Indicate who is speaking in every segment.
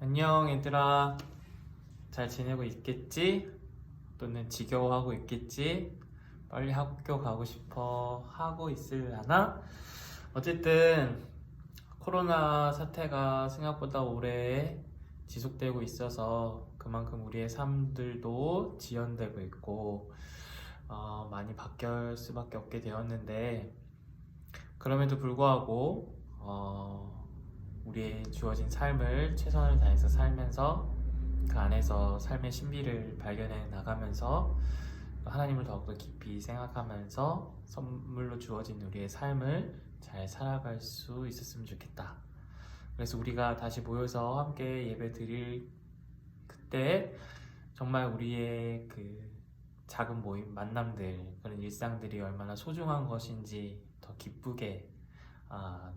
Speaker 1: 안녕 얘들아, 잘 지내고 있겠지? 또는 지겨워하고 있겠지? 빨리 학교 가고 싶어 하고 있으려나? 어쨌든 코로나 사태가 생각보다 오래 지속되고 있어서 그만큼 우리의 삶들도 지연되고 있고 많이 바뀔 수밖에 없게 되었는데, 그럼에도 불구하고 우리의 주어진 삶을 최선을 다해서 살면서 그 안에서 삶의 신비를 발견해 나가면서 하나님을 더욱더 깊이 생각하면서 선물로 주어진 우리의 삶을 잘 살아갈 수 있었으면 좋겠다. 그래서 우리가 다시 모여서 함께 예배 드릴 그때 정말 우리의 그 작은 모임, 만남들, 그런 일상들이 얼마나 소중한 것인지 더 기쁘게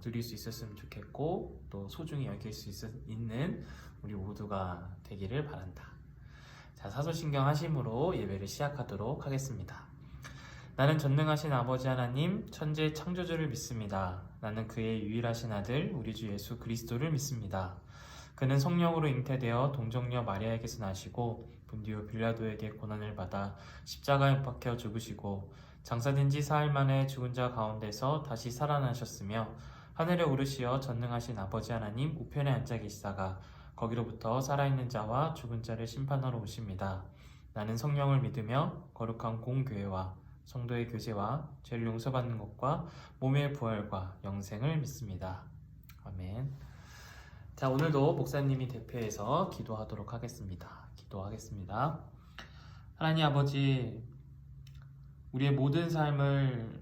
Speaker 1: 누릴 수 있었으면 좋겠고, 또 소중히 여길 수 있는 우리 모두가 되기를 바란다. 자, 사도신경 하심으로 예배를 시작하도록 하겠습니다. 나는 전능하신 아버지 하나님, 천지의 창조주를 믿습니다. 나는 그의 유일하신 아들, 우리 주 예수 그리스도를 믿습니다. 그는 성령으로 잉태되어 동정녀 마리아에게서 나시고 본디오 빌라도에게 고난을 받아 십자가에 못 박혀 죽으시고 장사된 지 사흘 만에 죽은 자 가운데서 다시 살아나셨으며 하늘에 오르시어 전능하신 아버지 하나님 우편에 앉아 계시다가 거기로부터 살아있는 자와 죽은 자를 심판하러 오십니다. 나는 성령을 믿으며 거룩한 공교회와 성도의 교제와 죄를 용서받는 것과 몸의 부활과 영생을 믿습니다. 아멘. 자, 오늘도 목사님이 대표해서 기도하도록 하겠습니다. 기도하겠습니다. 하나님 아버지, 우리의 모든 삶을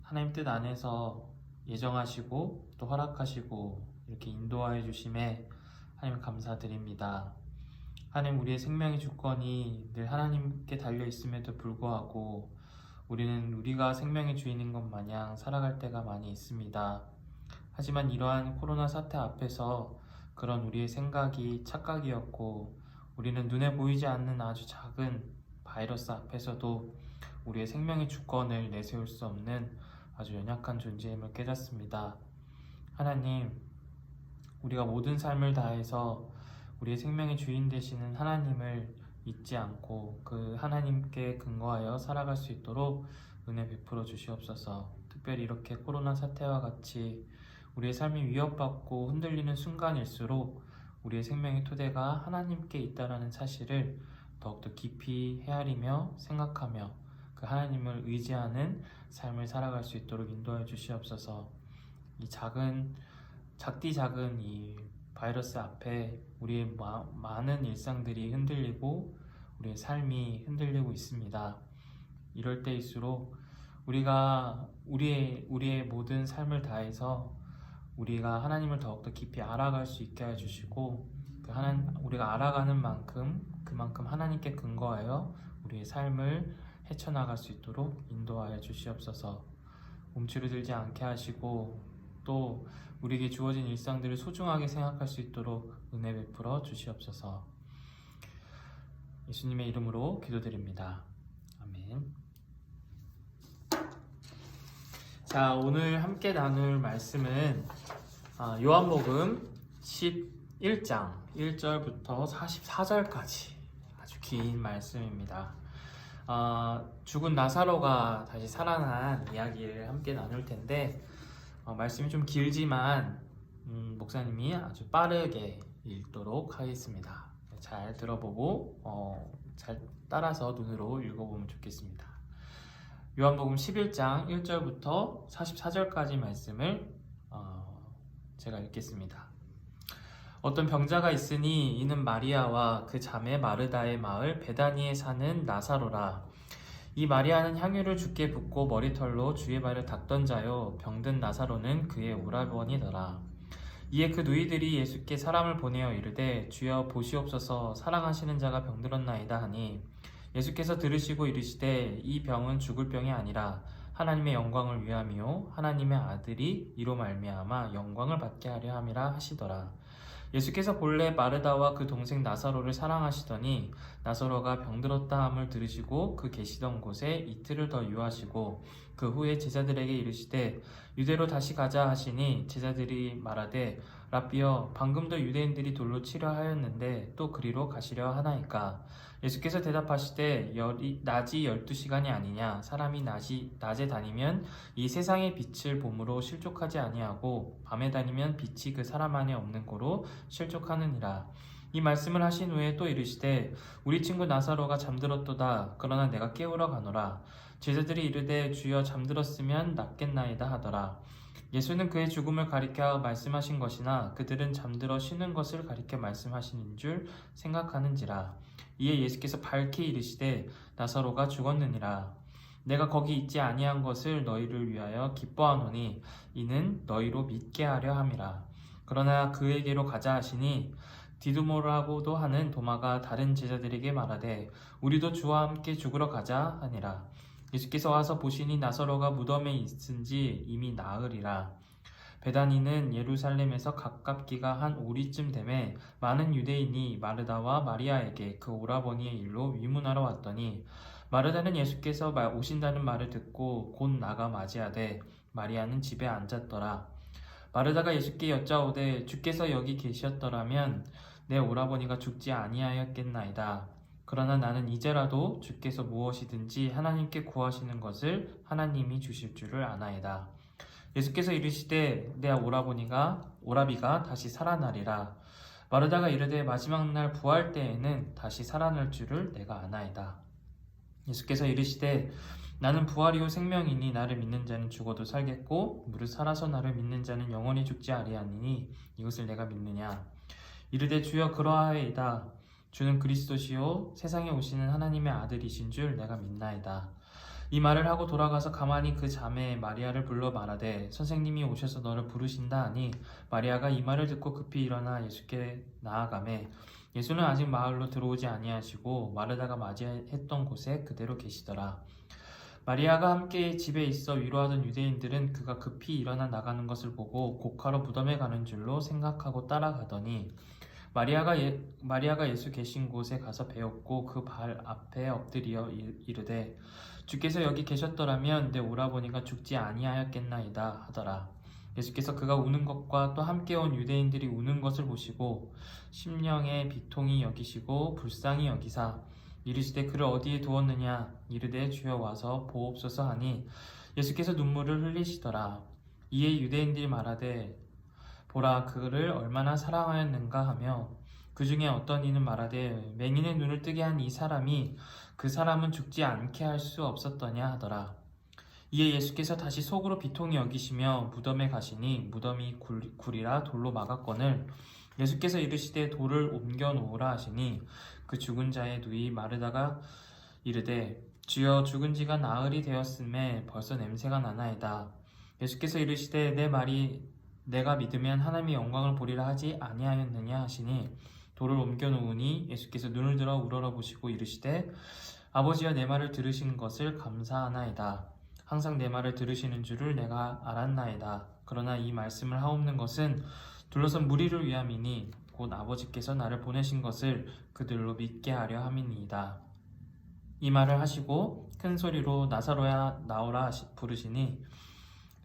Speaker 1: 하나님 뜻 안에서 예정하시고 또 허락하시고 이렇게 인도하여 주심에 하나님 감사드립니다. 하나님, 우리의 생명의 주권이 늘 하나님께 달려 있음에도 불구하고 우리는 우리가 생명의 주인인 것 마냥 살아갈 때가 많이 있습니다. 하지만 이러한 코로나 사태 앞에서 그런 우리의 생각이 착각이었고, 우리는 눈에 보이지 않는 아주 작은 바이러스 앞에서도 우리의 생명의 주권을 내세울 수 없는 아주 연약한 존재임을 깨닫습니다. 하나님, 우리가 모든 삶을 다해서 우리의 생명의 주인 되시는 하나님을 잊지 않고 그 하나님께 근거하여 살아갈 수 있도록 은혜 베풀어 주시옵소서. 특별히 이렇게 코로나 사태와 같이 우리의 삶이 위협받고 흔들리는 순간일수록 우리의 생명의 토대가 하나님께 있다는 사실을 더욱더 깊이 헤아리며 생각하며 그 하나님을 의지하는 삶을 살아갈 수 있도록 인도해 주시옵소서. 이 작디 작은 이 바이러스 앞에 우리의 많은 일상들이 흔들리고 우리의 삶이 흔들리고 있습니다. 이럴 때일수록 우리가 우리의 모든 삶을 다해서 우리가 하나님을 더욱더 깊이 알아갈 수 있게 해주시고, 우리가 알아가는 만큼 그만큼 하나님께 근거하여 우리의 삶을 헤쳐나갈 수 있도록 인도하여 주시옵소서. 움츠러들지 않게 하시고 또 우리에게 주어진 일상들을 소중하게 생각할 수 있도록 은혜 베풀어 주시옵소서. 예수님의 이름으로 기도드립니다. 아멘. 자, 오늘 함께 나눌 말씀은 요한복음 11장 1절부터 44절까지 아주 긴 말씀입니다. 죽은 나사로가 다시 살아난 이야기를 함께 나눌 텐데, 말씀이 좀 길지만 목사님이 아주 빠르게 읽도록 하겠습니다. 잘 들어보고 잘 따라서 눈으로 읽어보면 좋겠습니다. 요한복음 11장 1절부터 44절까지 말씀을 제가 읽겠습니다. 어떤 병자가 있으니 이는 마리아와 그 자매 마르다의 마을 베다니에 사는 나사로라. 이 마리아는 향유를 주께 붓고 머리털로 주의 발을 닦던 자요, 병든 나사로는 그의 오라버니더라. 이에 그 누이들이 예수께 사람을 보내어 이르되 주여 보시옵소서, 사랑하시는 자가 병들었나이다 하니, 예수께서 들으시고 이르시되 이 병은 죽을 병이 아니라 하나님의 영광을 위함이요 하나님의 아들이 이로 말미암아 영광을 받게 하려 함이라 하시더라. 예수께서 본래 마르다와 그 동생 나사로를 사랑하시더니 나사로가 병들었다 함을 들으시고 그 계시던 곳에 이틀을 더 유하시고 그 후에 제자들에게 이르시되 유대로 다시 가자 하시니 제자들이 말하되 라삐여, 방금도 유대인들이 돌로 치려 하였는데 또 그리로 가시려 하나이까? 예수께서 대답하시되 낮이 12시간이 아니냐? 사람이 낮에 다니면 이 세상의 빛을 봄으로 실족하지 아니하고 밤에 다니면 빛이 그 사람 안에 없는 고로 실족하느니라. 이 말씀을 하신 후에 또 이르시되 우리 친구 나사로가 잠들었도다. 그러나 내가 깨우러 가노라. 제자들이 이르되 주여 잠들었으면 낫겠나이다 하더라. 예수는 그의 죽음을 가리켜 말씀하신 것이나 그들은 잠들어 쉬는 것을 가리켜 말씀하신 줄 생각하는지라. 이에 예수께서 밝히 이르시되 나사로가 죽었느니라. 내가 거기 있지 아니한 것을 너희를 위하여 기뻐하노니 이는 너희로 믿게 하려 함이라. 그러나 그에게로 가자 하시니 디두모라고도 하는 도마가 다른 제자들에게 말하되 우리도 주와 함께 죽으러 가자 하니라. 예수께서 와서 보시니 나사로가 무덤에 있은지 이미 나으리라. 베다니는 예루살렘에서 가깝기가 한 오리쯤 되매 많은 유대인이 마르다와 마리아에게 그 오라버니의 일로 위문하러 왔더니 마르다는 예수께서 오신다는 말을 듣고 곧 나가 맞이하되 마리아는 집에 앉았더라. 마르다가 예수께 여짜오되 주께서 여기 계셨더라면 내 오라버니가 죽지 아니하였겠나이다. 그러나 나는 이제라도 주께서 무엇이든지 하나님께 구하시는 것을 하나님이 주실 줄을 아나이다. 예수께서 이르시되 내 오라비가 다시 살아나리라. 마르다가 이르되 마지막 날 부활 때에는 다시 살아날 줄을 내가 아나이다. 예수께서 이르시되 나는 부활이요 생명이니 나를 믿는 자는 죽어도 살겠고 무릇 살아서 나를 믿는 자는 영원히 죽지 아니하니니 이것을 내가 믿느냐. 이르되 주여 그러하이다. 주는 그리스도시요 세상에 오시는 하나님의 아들이신 줄 내가 믿나이다. 이 말을 하고 돌아가서 가만히 그 자매 마리아를 불러 말하되 선생님이 오셔서 너를 부르신다 하니 마리아가 이 말을 듣고 급히 일어나 예수께 나아가매 예수는 아직 마을로 들어오지 아니하시고 마르다가 맞이했던 곳에 그대로 계시더라. 마리아가 함께 집에 있어 위로하던 유대인들은 그가 급히 일어나 나가는 것을 보고 곡하러 무덤에 가는 줄로 생각하고 따라가더니 마리아가 예수 계신 곳에 가서 배웠고 그 발 앞에 엎드려 이르되 주께서 여기 계셨더라면 내 오라버니가 죽지 아니하였겠나이다 하더라. 예수께서 그가 우는 것과 또 함께 온 유대인들이 우는 것을 보시고 심령의 비통이 여기시고 불쌍히 여기사 이르시되 그를 어디에 두었느냐. 이르되 주여 와서 보옵소서 하니 예수께서 눈물을 흘리시더라. 이에 유대인들이 말하되 보라 그를 얼마나 사랑하였는가 하며 그 중에 어떤 이는 말하되 맹인의 눈을 뜨게 한 이 사람이 그 사람은 죽지 않게 할 수 없었더냐 하더라. 이에 예수께서 다시 속으로 비통히 여기시며 무덤에 가시니 무덤이 굴이라 돌로 막았거늘 예수께서 이르시되 돌을 옮겨 놓으라 하시니 그 죽은 자의 누이 마르다가 이르되 주여 죽은 지가 나흘이 되었음에 벌써 냄새가 나나이다. 예수께서 이르시되 내 말이 내가 믿으면 하나님의 영광을 보리라 하지 아니하였느냐 하시니 돌을 옮겨 놓으니 예수께서 눈을 들어 우러러보시고 이르시되 아버지여 내 말을 들으신 것을 감사하나이다. 항상 내 말을 들으시는 줄을 내가 알았나이다. 그러나 이 말씀을 하옵는 것은 둘러선 무리를 위함이니 곧 아버지께서 나를 보내신 것을 그들로 믿게 하려 함이니이다. 이 말을 하시고 큰 소리로 나사로야 나오라 부르시니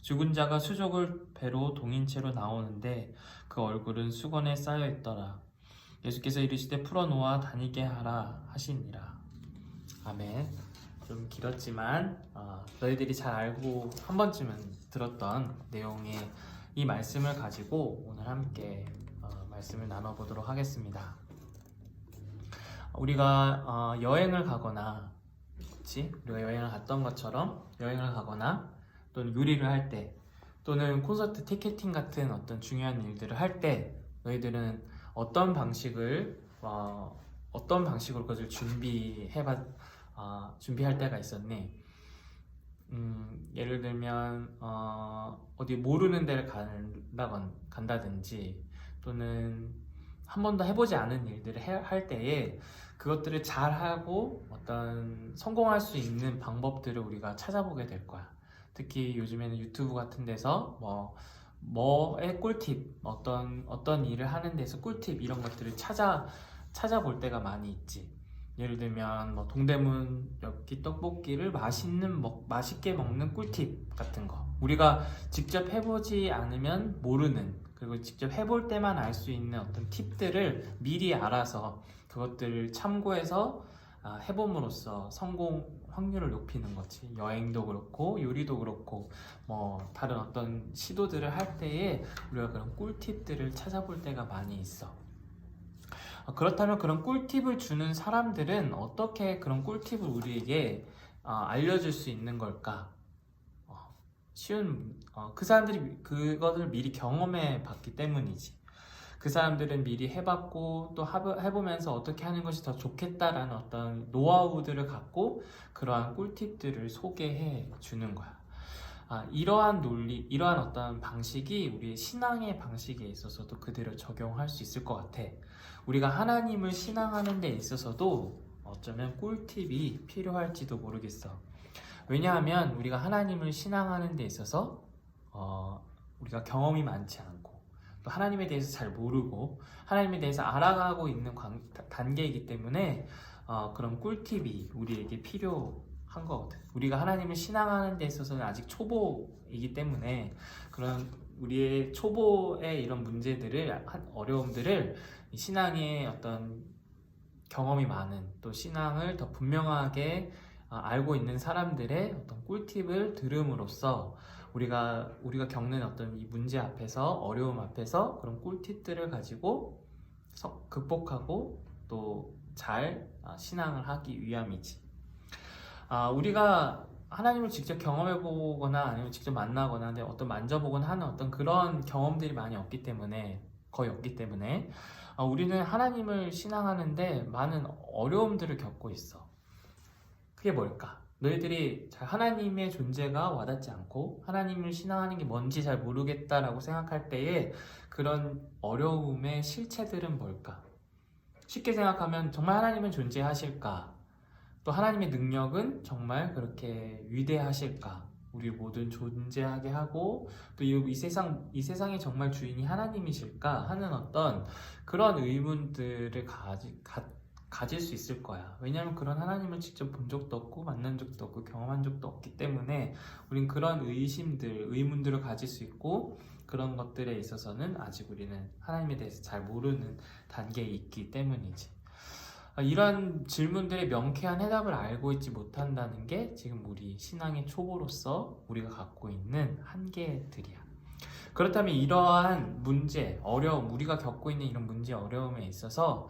Speaker 1: 죽은 자가 수족을 배로 동인 채로 나오는데 그 얼굴은 수건에 쌓여 있더라. 예수께서 이르시되 풀어놓아 다니게 하라 하시니라. 아멘. 좀 길었지만 너희들이 잘 알고 한 번쯤은 들었던 내용의 이 말씀을 가지고 오늘 함께 말씀을 나눠보도록 하겠습니다. 우리가 여행을 가거나 우리가 여행을 갔던 것처럼 여행을 가거나 또는 요리를 할 때 또는 콘서트 티켓팅 같은 어떤 중요한 일들을 할 때 너희들은 어떤 방식으로 그것을 준비할 때가 있었니? 예를 들면 어디 모르는 데를 간다든지 또는 한 번도 해보지 않은 일들을 할 때에 그것들을 잘하고 어떤 성공할 수 있는 방법들을 우리가 찾아보게 될 거야. 특히 요즘에는 유튜브 같은 데서 뭐의 꿀팁, 어떤 일을 하는 데서 꿀팁 이런 것들을 찾아볼 때가 많이 있지. 예를 들면 동대문 엽기 떡볶이를 맛있게 먹는 꿀팁 같은 거. 우리가 직접 해보지 않으면 모르는 그리고 직접 해볼 때만 알 수 있는 어떤 팁들을 미리 알아서 그것들을 참고해서 해봄으로써 성공 확률을 높이는 거지. 여행도 그렇고 요리도 그렇고 뭐 다른 어떤 시도들을 할 때에 우리가 그런 꿀팁들을 찾아볼 때가 많이 있어. 그렇다면 그런 꿀팁을 주는 사람들은 어떻게 그런 꿀팁을 우리에게 알려줄 수 있는 걸까? 그 사람들이 그것을 미리 경험해 봤기 때문이지. 그 사람들은 미리 해봤고 또 해보면서 어떻게 하는 것이 더 좋겠다라는 어떤 노하우들을 갖고 그러한 꿀팁들을 소개해 주는 거야. 이러한 논리, 이러한 어떤 방식이 우리의 신앙의 방식에 있어서도 그대로 적용할 수 있을 것 같아. 우리가 하나님을 신앙하는 데 있어서도 어쩌면 꿀팁이 필요할지도 모르겠어. 왜냐하면 우리가 하나님을 신앙하는 데 있어서 우리가 경험이 많지 않고 또 하나님에 대해서 잘 모르고 하나님에 대해서 알아가고 있는 단계이기 때문에 그런 꿀팁이 우리에게 필요한 거거든. 우리가 하나님을 신앙하는 데 있어서는 아직 초보이기 때문에 그런 우리의 초보의 이런 문제들을, 어려움들을 신앙의 어떤 경험이 많은 또 신앙을 더 분명하게 알고 있는 사람들의 어떤 꿀팁을 들음으로써 우리가 겪는 어떤 이 문제 앞에서, 어려움 앞에서 그런 꿀팁들을 가지고 극복하고 또 잘 신앙을 하기 위함이지. 우리가 하나님을 직접 경험해 보거나 아니면 직접 만나거나 어떤 만져보거나 하는 어떤 그런 경험들이 많이 없기 때문에, 거의 없기 때문에 우리는 하나님을 신앙하는데 많은 어려움들을 겪고 있어. 그게 뭘까? 너희들이 하나님의 존재가 와닿지 않고 하나님을 신앙하는 게 뭔지 잘 모르겠다라고 생각할 때에 그런 어려움의 실체들은 뭘까? 쉽게 생각하면 정말 하나님은 존재하실까? 또 하나님의 능력은 정말 그렇게 위대하실까? 우리 모든 존재하게 하고 또 이 세상의 정말 주인이 하나님이실까? 하는 어떤 그런 의문들을 가질 수 있을 거야. 왜냐하면 그런 하나님을 직접 본 적도 없고 만난 적도 없고 경험한 적도 없기 때문에 우린 그런 의문들을 가질 수 있고 그런 것들에 있어서는 아직 우리는 하나님에 대해서 잘 모르는 단계에 있기 때문이지. 이런 질문들의 명쾌한 해답을 알고 있지 못한다는 게 지금 우리 신앙의 초보로서 우리가 갖고 있는 한계들이야. 그렇다면 이러한 문제, 어려움, 우리가 겪고 있는 이런 문제, 어려움에 있어서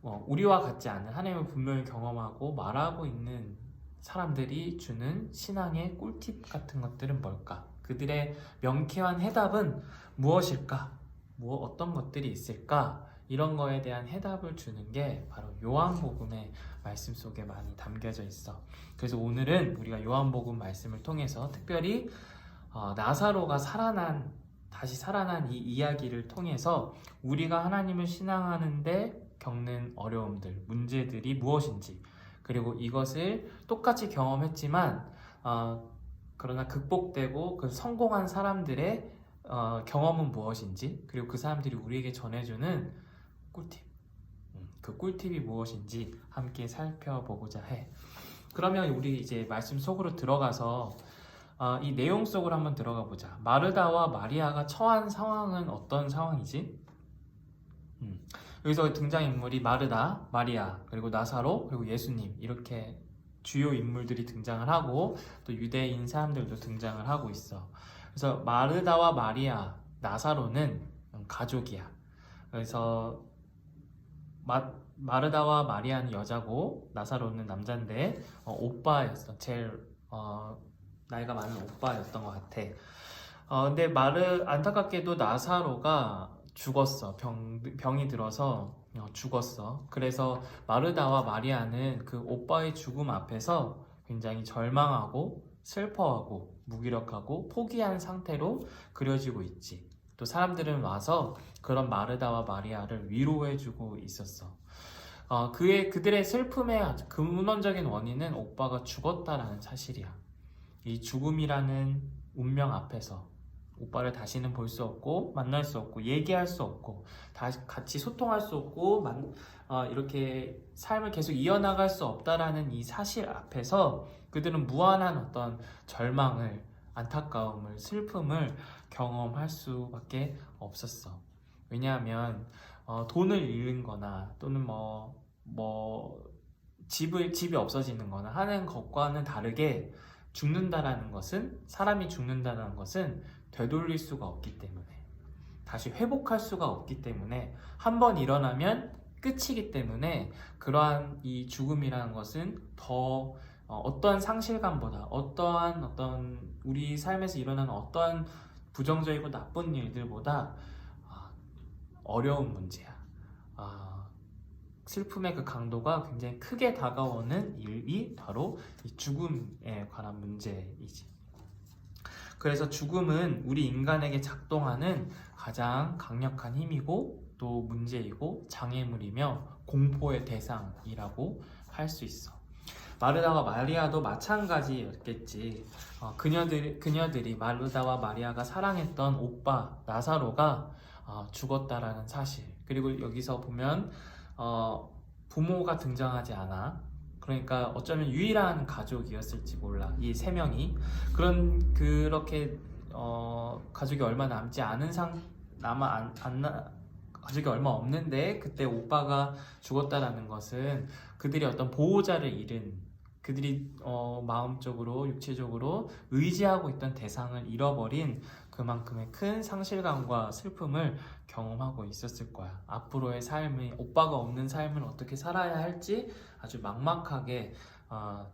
Speaker 1: 우리와 같지 않은 하나님을 분명히 경험하고 말하고 있는 사람들이 주는 신앙의 꿀팁 같은 것들은 뭘까? 그들의 명쾌한 해답은 무엇일까? 어떤 것들이 있을까? 이런 거에 대한 해답을 주는 게 바로 요한복음의 말씀 속에 많이 담겨져 있어. 그래서 오늘은 우리가 요한복음 말씀을 통해서 특별히 나사로가 다시 살아난 이 이야기를 통해서 우리가 하나님을 신앙하는데 겪는 어려움들, 문제들이 무엇인지, 그리고 이것을 똑같이 경험했지만 그러나 극복되고 그 성공한 사람들의 경험은 무엇인지, 그리고 그 사람들이 우리에게 전해주는 꿀팁, 그 꿀팁이 무엇인지 함께 살펴보고자 해. 그러면 우리 이제 말씀 속으로 들어가서 이 내용 속으로 한번 들어가 보자. 마르다와 마리아가 처한 상황은 어떤 상황이지? 여기서 등장인물이 마르다, 마리아, 그리고 나사로, 그리고 예수님, 이렇게 주요 인물들이 등장을 하고 또 유대인 사람들도 등장을 하고 있어. 그래서 마르다와 마리아, 나사로는 가족이야. 그래서 마르다와 마리아는 여자고 나사로는 남자인데 오빠였어. 제일 나이가 많은 오빠였던 것 같아. 근데 안타깝게도 나사로가 죽었어. 병이 들어서 죽었어. 그래서 마르다와 마리아는 그 오빠의 죽음 앞에서 굉장히 절망하고 슬퍼하고 무기력하고 포기한 상태로 그려지고 있지. 또 사람들은 와서 그런 마르다와 마리아를 위로해주고 있었어. 그들의 슬픔의 아주 근원적인 원인은 오빠가 죽었다라는 사실이야. 이 죽음이라는 운명 앞에서 오빠를 다시는 볼 수 없고 만날 수 없고 얘기할 수 없고 같이 소통할 수 없고 이렇게 삶을 계속 이어나갈 수 없다라는 이 사실 앞에서 그들은 무한한 어떤 절망을, 안타까움을, 슬픔을 경험할 수밖에 없었어. 왜냐하면 돈을 잃는 거나 또는 집이 없어지는 거나 하는 것과는 다르게 죽는다라는 것은, 사람이 죽는다는 것은 되돌릴 수가 없기 때문에, 다시 회복할 수가 없기 때문에, 한번 일어나면 끝이기 때문에, 그러한 이 죽음이라는 것은 더 어떠한 상실감보다, 어떤 우리 삶에서 일어나는 어떠한 부정적이고 나쁜 일들보다 어려운 문제야. 슬픔의 그 강도가 굉장히 크게 다가오는 일이 바로 이 죽음에 관한 문제이지. 그래서 죽음은 우리 인간에게 작동하는 가장 강력한 힘이고 또 문제이고 장애물이며 공포의 대상이라고 할 수 있어. 마르다와 마리아도 마찬가지였겠지. 그녀들이 마르다와 마리아가 사랑했던 오빠 나사로가 죽었다라는 사실, 그리고 여기서 보면 부모가 등장하지 않아. 그러니까 어쩌면 유일한 가족이었을지 몰라, 이 세 명이. 그렇게 가족이 얼마 남지 않은 가족이 얼마 없는데 그때 오빠가 죽었다라는 것은 그들이 어떤 보호자를 잃은, 그들이 마음적으로 육체적으로 의지하고 있던 대상을 잃어버린 그만큼의 큰 상실감과 슬픔을 경험하고 있었을 거야. 앞으로의 삶이, 오빠가 없는 삶을 어떻게 살아야 할지 아주 막막하게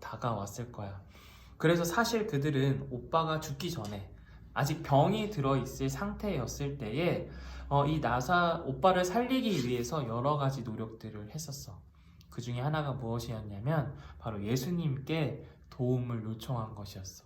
Speaker 1: 다가왔을 거야. 그래서 사실 그들은 오빠가 죽기 전에 아직 병이 들어있을 상태였을 때에 오빠를 살리기 위해서 여러 가지 노력들을 했었어. 그 중에 하나가 무엇이었냐면 바로 예수님께 도움을 요청한 것이었어.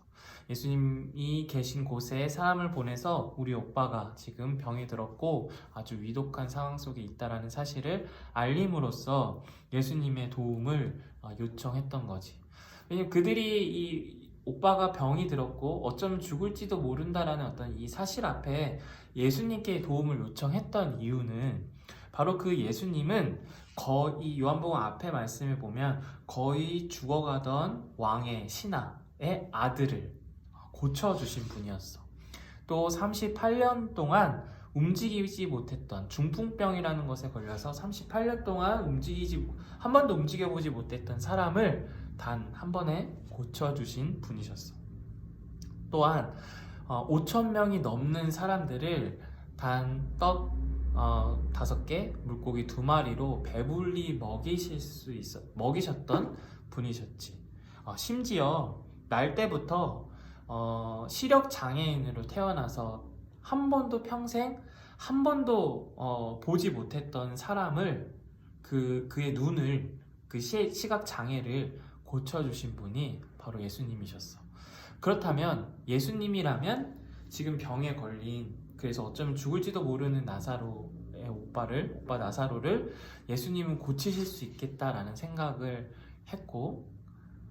Speaker 1: 예수님이 계신 곳에 사람을 보내서 우리 오빠가 지금 병이 들었고 아주 위독한 상황 속에 있다라는 사실을 알림으로써 예수님의 도움을 요청했던 거지. 왜냐면 그들이 이 오빠가 병이 들었고 어쩌면 죽을지도 모른다라는 어떤 이 사실 앞에 예수님께 도움을 요청했던 이유는, 바로 그 예수님은 거의 요한복음 앞에 말씀을 보면 거의 죽어가던 왕의 신하의 아들을 고쳐주신 분이었어. 또 38년 동안 움직이지 못했던, 중풍병이라는 것에 걸려서 38년 동안 한 번도 움직여보지 못했던 사람을 단 한 번에 고쳐주신 분이셨어. 또한 5,000명이 넘는 사람들을 단 떡 5개, 물고기 2마리로 배불리 먹이셨던 분이셨지. 심지어 날 때부터 시력 장애인으로 태어나서 평생 한 번도 보지 못했던 사람을, 그의 눈을, 그 시각 장애를 고쳐주신 분이 바로 예수님이셨어. 그렇다면 예수님이라면 지금 병에 걸린, 그래서 어쩌면 죽을지도 모르는 나사로의 오빠 나사로를 예수님은 고치실 수 있겠다라는 생각을 했고,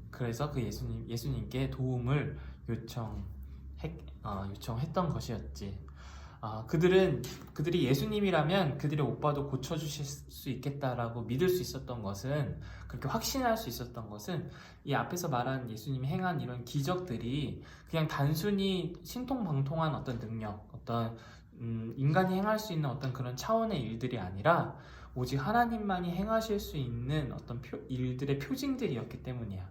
Speaker 1: 그래서 그 예수님께 도움을 요청했던 것이었지. 그들이 예수님이라면 그들의 오빠도 고쳐주실 수 있겠다라고 믿을 수 있었던 것은, 그렇게 확신할 수 있었던 것은, 이 앞에서 말한 예수님이 행한 이런 기적들이 그냥 단순히 신통방통한 어떤 능력, 인간이 행할 수 있는 어떤 그런 차원의 일들이 아니라 오직 하나님만이 행하실 수 있는 어떤 일들의 표징들이었기 때문이야.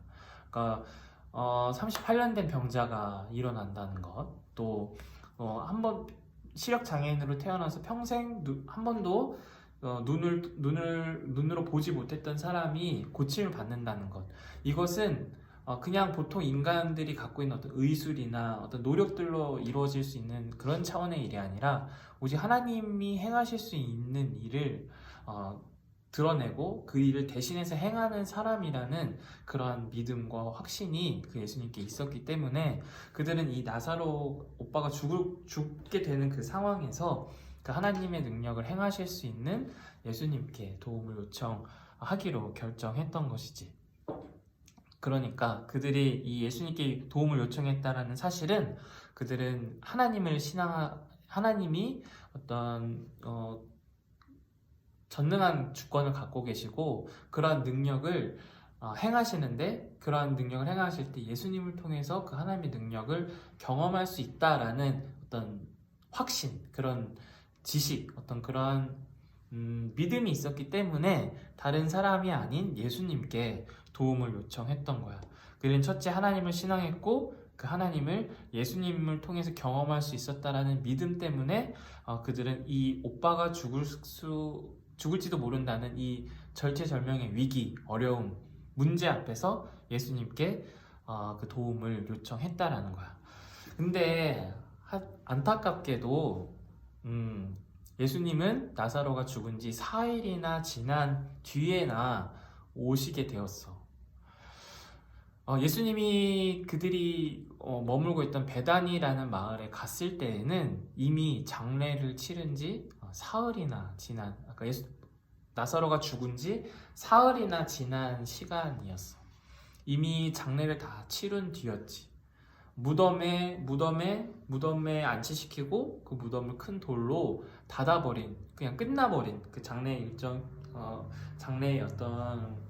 Speaker 1: 그러니까 38년 된 병자가 일어난다는 것, 또 한번 시력 장애인으로 태어나서 평생 한 번도 눈으로 보지 못했던 사람이 고침을 받는다는 것, 이것은 그냥 보통 인간들이 갖고 있는 어떤 의술이나 어떤 노력들로 이루어질 수 있는 그런 차원의 일이 아니라 오직 하나님이 행하실 수 있는 일을 드러내고 그 일을 대신해서 행하는 사람이라는 그러한 믿음과 확신이 그 예수님께 있었기 때문에, 그들은 이 나사로 오빠가 죽게 되는 그 상황에서 그 하나님의 능력을 행하실 수 있는 예수님께 도움을 요청하기로 결정했던 것이지. 그러니까 그들이 이 예수님께 도움을 요청했다라는 사실은, 그들은 하나님이 어떤 전능한 주권을 갖고 계시고 그러한 능력을 행하시는데, 그러한 능력을 행하실 때 예수님을 통해서 그 하나님의 능력을 경험할 수 있다라는 어떤 확신, 그런 지식, 어떤 그런 믿음이 있었기 때문에 다른 사람이 아닌 예수님께 도움을 요청했던 거야. 그들은 첫째 하나님을 신앙했고 그 하나님을 예수님을 통해서 경험할 수 있었다라는 믿음 때문에 그들은 이 오빠가 죽을지도 모른다는 이 절체절명의 위기, 어려움, 문제 앞에서 예수님께 그 도움을 요청했다라는 거야. 근데 안타깝게도 예수님은 나사로가 죽은 지 4일이나 지난 뒤에나 오시게 되었어. 예수님이 그들이 머물고 있던 베다니라는 마을에 갔을 때에는 이미 장례를 치른 지 사흘이나 지난, 아까 나사로가 죽은 지 사흘이나 지난 시간이었어. 이미 장례를 다 치른 뒤였지. 무덤에 안치시키고 그 무덤을 큰 돌로 닫아버린, 그냥 끝나버린 그 장례 일정, 장례의 어떤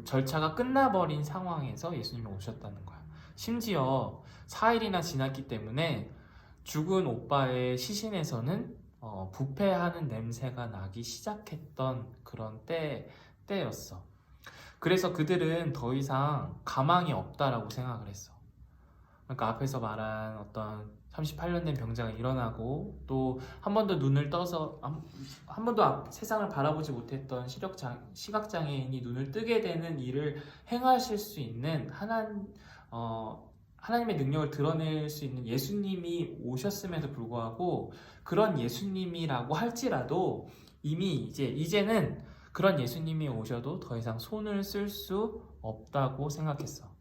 Speaker 1: 절차가 끝나버린 상황에서 예수님이 오셨다는 거야. 심지어 4일이나 지났기 때문에 죽은 오빠의 시신에서는 부패하는 냄새가 나기 시작했던 그런 때였어. 그래서 그들은 더 이상 가망이 없다라고 생각을 했어. 그러니까 앞에서 말한 어떤 38년 된 병자가 일어나고 또 한 번도 눈을 떠서 한 번도 세상을 바라보지 못했던 시각장애인이 눈을 뜨게 되는 일을 행하실 수 있는 하나님의 능력을 드러낼 수 있는 예수님이 오셨음에도 불구하고 그런 예수님이라고 할지라도 이미 이제는 그런 예수님이 오셔도 더 이상 손을 쓸 수 없다고 생각했어.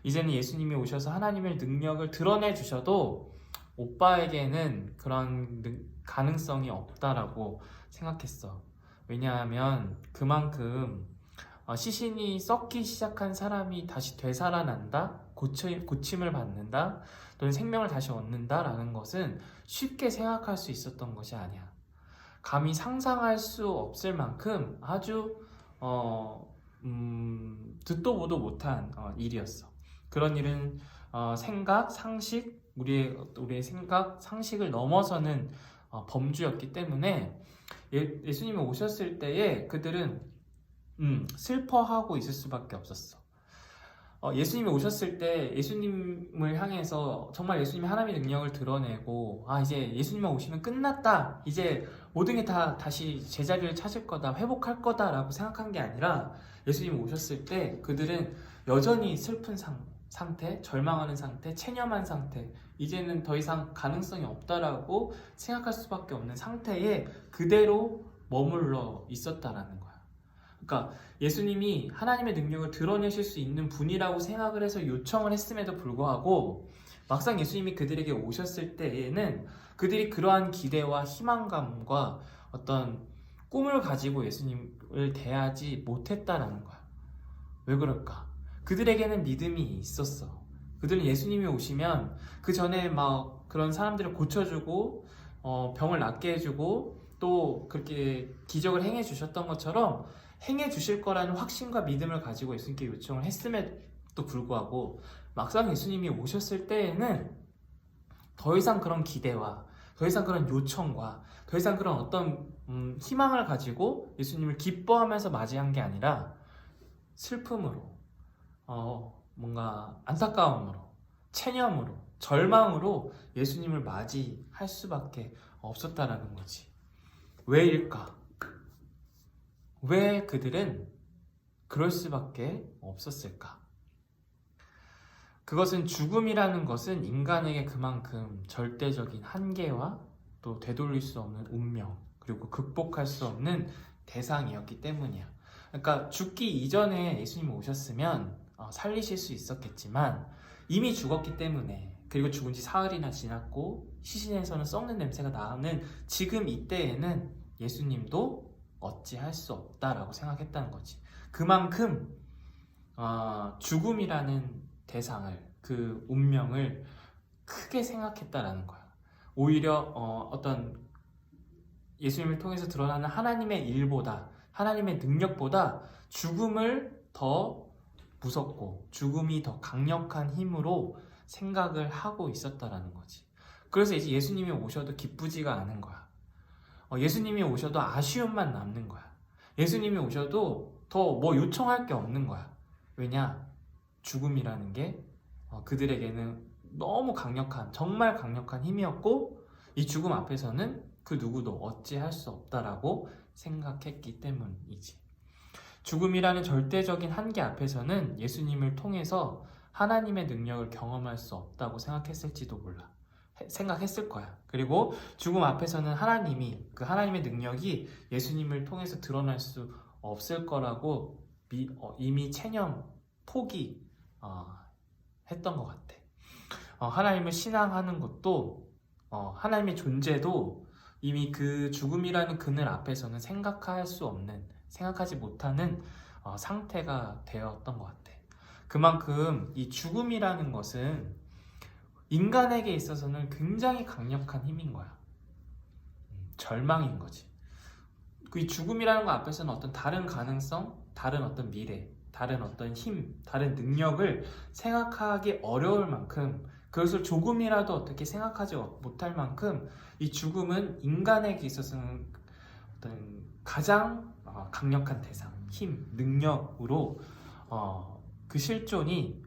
Speaker 1: 이제는 예수님이 오셔서 하나님의 능력을 드러내 주셔도 오빠에게는 그런 가능성이 없다라고 생각했어. 왜냐하면 그만큼 시신이 썩기 시작한 사람이 다시 되살아난다, 고침을 받는다, 또는 생명을 다시 얻는다라는 것은 쉽게 생각할 수 있었던 것이 아니야. 감히 상상할 수 없을 만큼 아주 듣도 보도 못한 일이었어. 그런 일은 생각, 상식, 우리의 생각, 상식을 넘어서는 범주였기 때문에 예수님이 오셨을 때에 그들은 슬퍼하고 있을 수밖에 없었어. 예수님이 오셨을 때 예수님을 향해서 정말 예수님이 하나님의 능력을 드러내고 이제 예수님만 오시면 끝났다, 이제 모든 게 다 다시 제자리를 찾을 거다, 회복할 거다라고 생각한 게 아니라 예수님이 오셨을 때 그들은 여전히 슬픈 상태, 절망하는 상태, 체념한 상태, 이제는 더 이상 가능성이 없다라고 생각할 수밖에 없는 상태에 그대로 머물러 있었다라는 거야. 그러니까 예수님이 하나님의 능력을 드러내실 수 있는 분이라고 생각을 해서 요청을 했음에도 불구하고 막상 예수님이 그들에게 오셨을 때에는 그들이 그러한 기대와 희망감과 어떤 꿈을 가지고 예수님을 대하지 못했다라는 거야. 왜 그럴까? 그들에게는 믿음이 있었어. 그들은 예수님이 오시면 그 전에 막 그런 사람들을 고쳐주고 병을 낫게 해주고 또 그렇게 기적을 행해 주셨던 것처럼 행해 주실 거라는 확신과 믿음을 가지고 예수님께 요청을 했음에도 불구하고 막상 예수님이 오셨을 때에는 더 이상 그런 기대와 더 이상 그런 요청과 더 이상 그런 어떤 희망을 가지고 예수님을 기뻐하면서 맞이한 게 아니라 슬픔으로, 뭔가 안타까움으로, 체념으로, 절망으로 예수님을 맞이할 수밖에 없었다라는 거지. 왜일까? 왜 그들은 그럴 수밖에 없었을까? 그것은 죽음이라는 것은 인간에게 그만큼 절대적인 한계와 또 되돌릴 수 없는 운명, 그리고 극복할 수 없는 대상이었기 때문이야. 그러니까 죽기 이전에 예수님이 오셨으면 살리실 수 있었겠지만 이미 죽었기 때문에, 그리고 죽은 지 사흘이나 지났고 시신에서는 썩는 냄새가 나는 지금 이때에는 예수님도 어찌할 수 없다라고 생각했다는 거지. 그만큼 죽음이라는 대상을, 그 운명을 크게 생각했다라는 거야. 오히려 어떤 예수님을 통해서 드러나는 하나님의 일보다, 하나님의 능력보다 죽음을 더 무섭고 죽음이 더 강력한 힘으로 생각을 하고 있었다라는 거지. 그래서 이제 예수님이 오셔도 기쁘지가 않은 거야. 예수님이 오셔도 아쉬움만 남는 거야. 예수님이 오셔도 더 뭐 요청할 게 없는 거야. 왜냐? 죽음이라는 게 그들에게는 너무 강력한, 정말 강력한 힘이었고, 이 죽음 앞에서는 그 누구도 어찌할 수 없다라고 생각했기 때문이지. 죽음이라는 절대적인 한계 앞에서는 예수님을 통해서 하나님의 능력을 경험할 수 없다고 생각했을지도 몰라. 생각했을 거야. 그리고 죽음 앞에서는 그 하나님의 능력이 예수님을 통해서 드러날 수 없을 거라고 이미 포기 했던 것 같아. 하나님을 신앙하는 것도, 하나님의 존재도 이미 그 죽음이라는 그늘 앞에서는 생각하지 못하는 상태가 되었던 것 같아. 그만큼 이 죽음이라는 것은 인간에게 있어서는 굉장히 강력한 힘인 거야. 절망인 거지. 그 죽음이라는 것 앞에서는 어떤 다른 가능성, 다른 어떤 미래, 다른 어떤 힘, 다른 능력을 생각하기 어려울 만큼, 그것을 조금이라도 어떻게 생각하지 못할 만큼 이 죽음은 인간에게 있어서는 어떤 가장 강력한 대상, 힘, 능력으로 그 실존이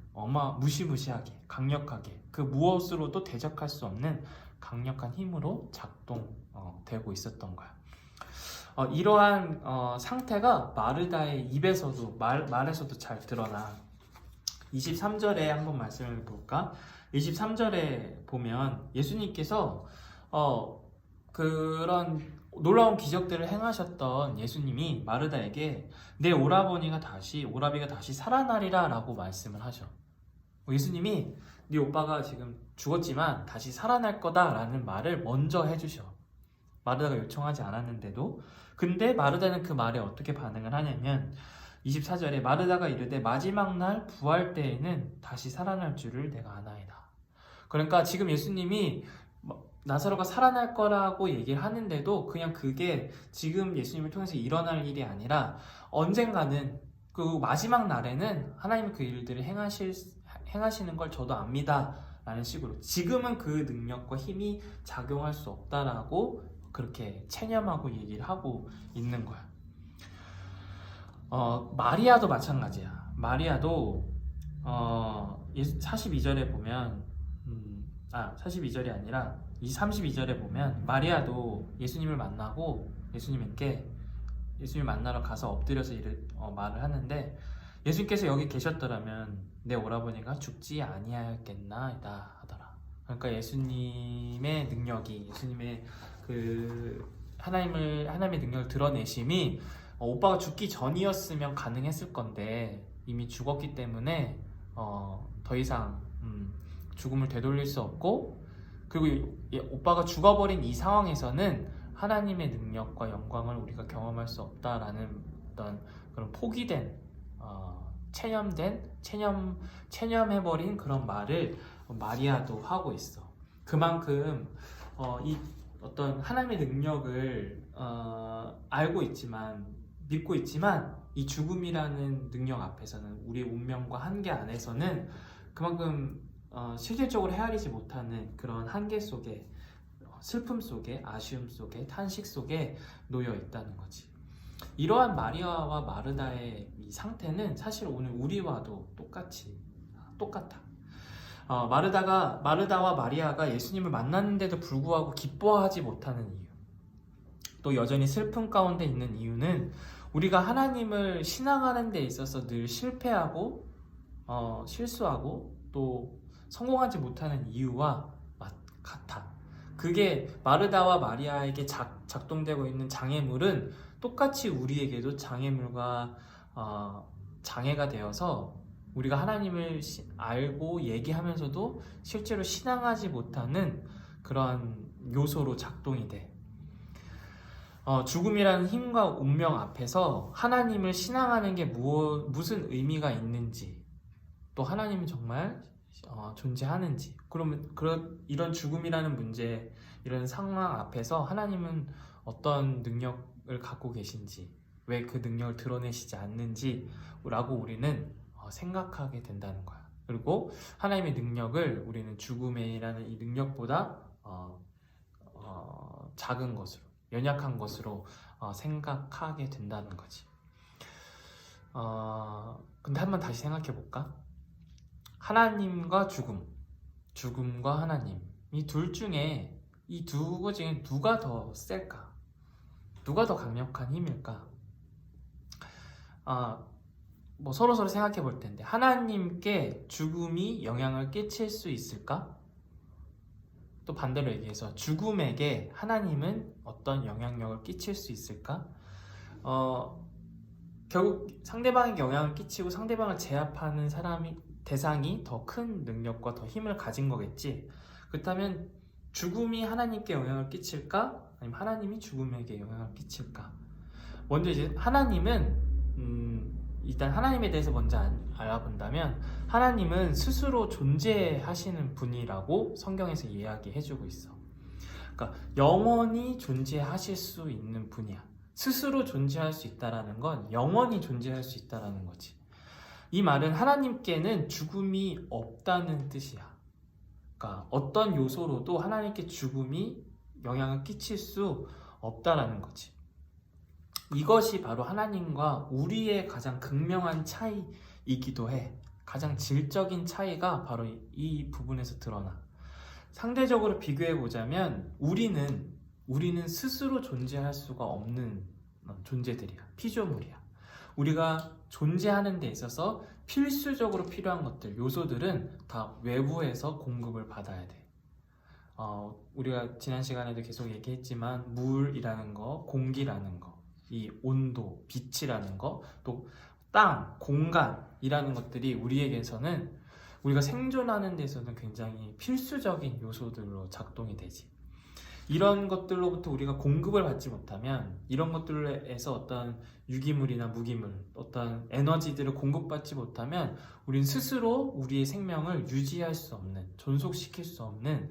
Speaker 1: 무시무시하게, 강력하게, 그 무엇으로도 대적할 수 없는 강력한 힘으로 작동되고 있었던 거야. 이러한 상태가 마르다의 입에서도, 말에서도 잘 드러나. 23절에 한번 말씀을 볼까? 23절에 보면 예수님께서 그런 놀라운 기적들을 행하셨던 예수님이 마르다에게 내 오라비가 다시 살아나리라 라고 말씀을 하셔. 예수님이 네 오빠가 지금 죽었지만 다시 살아날 거다 라는 말을 먼저 해주셔. 마르다가 요청하지 않았는데도. 근데 마르다는 그 말에 어떻게 반응을 하냐면 24절에 마르다가 이르되 마지막 날 부활 때에는 다시 살아날 줄을 내가 아나이다. 그러니까 지금 예수님이 나사로가 살아날 거라고 얘기를 하는데도 그냥 그게 지금 예수님을 통해서 일어날 일이 아니라 언젠가는 그 마지막 날에는 하나님이 그 일들을 행하시는 걸 저도 압니다 라는 식으로, 지금은 그 능력과 힘이 작용할 수 없다라고 그렇게 체념하고 얘기를 하고 있는 거야. 마리아도 마찬가지야. 마리아도 42절에 보면 42절이 아니라 32절에 보면 마리아도 예수님을 만나고 예수님 만나러 가서 엎드려서 말을 하는데, 예수님께서 여기 계셨더라면 내 오라버니가 죽지 아니하였겠나이다 하더라. 그러니까 예수님의 능력이, 예수님의 그 하나님의 능력을 드러내심이 오빠가 죽기 전이었으면 가능했을 건데 이미 죽었기 때문에 더 이상 죽음을 되돌릴 수 없고, 그리고 오빠가 죽어버린 이 상황에서는 하나님의 능력과 영광을 우리가 경험할 수 없다라는 어떤 그런 포기된, 체념해버린 그런 말을 마리아도 하고 있어. 그만큼 이 어떤 하나님의 능력을 알고 있지만, 믿고 있지만, 이 죽음이라는 능력 앞에서는, 우리의 운명과 한계 안에서는 그만큼 실질적으로 헤아리지 못하는 그런 한계 속에, 슬픔 속에, 아쉬움 속에, 탄식 속에 놓여 있다는 거지. 이러한 마리아와 마르다의 이 상태는 사실 오늘 우리와도 똑같아. 마르다와 마리아가 예수님을 만났는데도 불구하고 기뻐하지 못하는 이유, 또 여전히 슬픔 가운데 있는 이유는 우리가 하나님을 신앙하는 데 있어서 늘 실패하고 실수하고 또 성공하지 못하는 이유와 같아. 그게 마르다와 마리아에게 작동되고 있는 장애물은 똑같이 우리에게도 장애물과 장애가 되어서 우리가 하나님을 알고 얘기하면서도 실제로 신앙하지 못하는 그런 요소로 작동이 돼. 죽음이라는 힘과 운명 앞에서 하나님을 신앙하는 게 무슨 의미가 있는지, 또 하나님이 정말 존재하는지, 그러면 이런 죽음이라는 문제, 이런 상황 앞에서 하나님은 어떤 능력을 갖고 계신지, 왜 그 능력을 드러내시지 않는지 라고 우리는 생각하게 된다는 거야. 그리고 하나님의 능력을 우리는 죽음이라는 이 능력보다 작은 것으로, 연약한 것으로 생각하게 된다는 거지. 근데 한번 다시 생각해 볼까? 하나님과 죽음, 죽음과 하나님, 이 둘 중에, 이 두 중에 누가 더 셀까? 누가 더 강력한 힘일까? 뭐 서로 생각해 볼 텐데, 하나님께 죽음이 영향을 끼칠 수 있을까? 또 반대로 얘기해서 죽음에게 하나님은 어떤 영향력을 끼칠 수 있을까? 결국 상대방에게 영향을 끼치고 상대방을 제압하는 대상이 더 큰 능력과 더 힘을 가진 거겠지. 그렇다면 죽음이 하나님께 영향을 끼칠까? 아니면 하나님이 죽음에게 영향을 끼칠까? 먼저 이제 하나님은 일단 하나님에 대해서 먼저 알아본다면, 하나님은 스스로 존재하시는 분이라고 성경에서 이야기해주고 있어. 그러니까 영원히 존재하실 수 있는 분이야. 스스로 존재할 수 있다라는 건 영원히 존재할 수 있다라는 거지. 이 말은 하나님께는 죽음이 없다는 뜻이야. 그러니까 어떤 요소로도 하나님께 죽음이 영향을 끼칠 수 없다라는 거지. 이것이 바로 하나님과 우리의 가장 극명한 차이이기도 해. 가장 질적인 차이가 바로 이 부분에서 드러나. 상대적으로 비교해 보자면 우리는 스스로 존재할 수가 없는 존재들이야. 피조물이야. 우리가 존재하는 데 있어서 필수적으로 필요한 것들, 요소들은 다 외부에서 공급을 받아야 돼. 우리가 지난 시간에도 계속 얘기했지만 물이라는 거, 공기라는 거, 이 온도, 빛이라는 거, 또 땅, 공간이라는 것들이 우리에게서는, 우리가 생존하는 데서는 굉장히 필수적인 요소들로 작동이 되지. 이런 것들로부터 우리가 공급을 받지 못하면, 이런 것들에서 어떤 유기물이나 무기물, 어떤 에너지들을 공급받지 못하면 우린 스스로 우리의 생명을 유지할 수 없는, 존속시킬 수 없는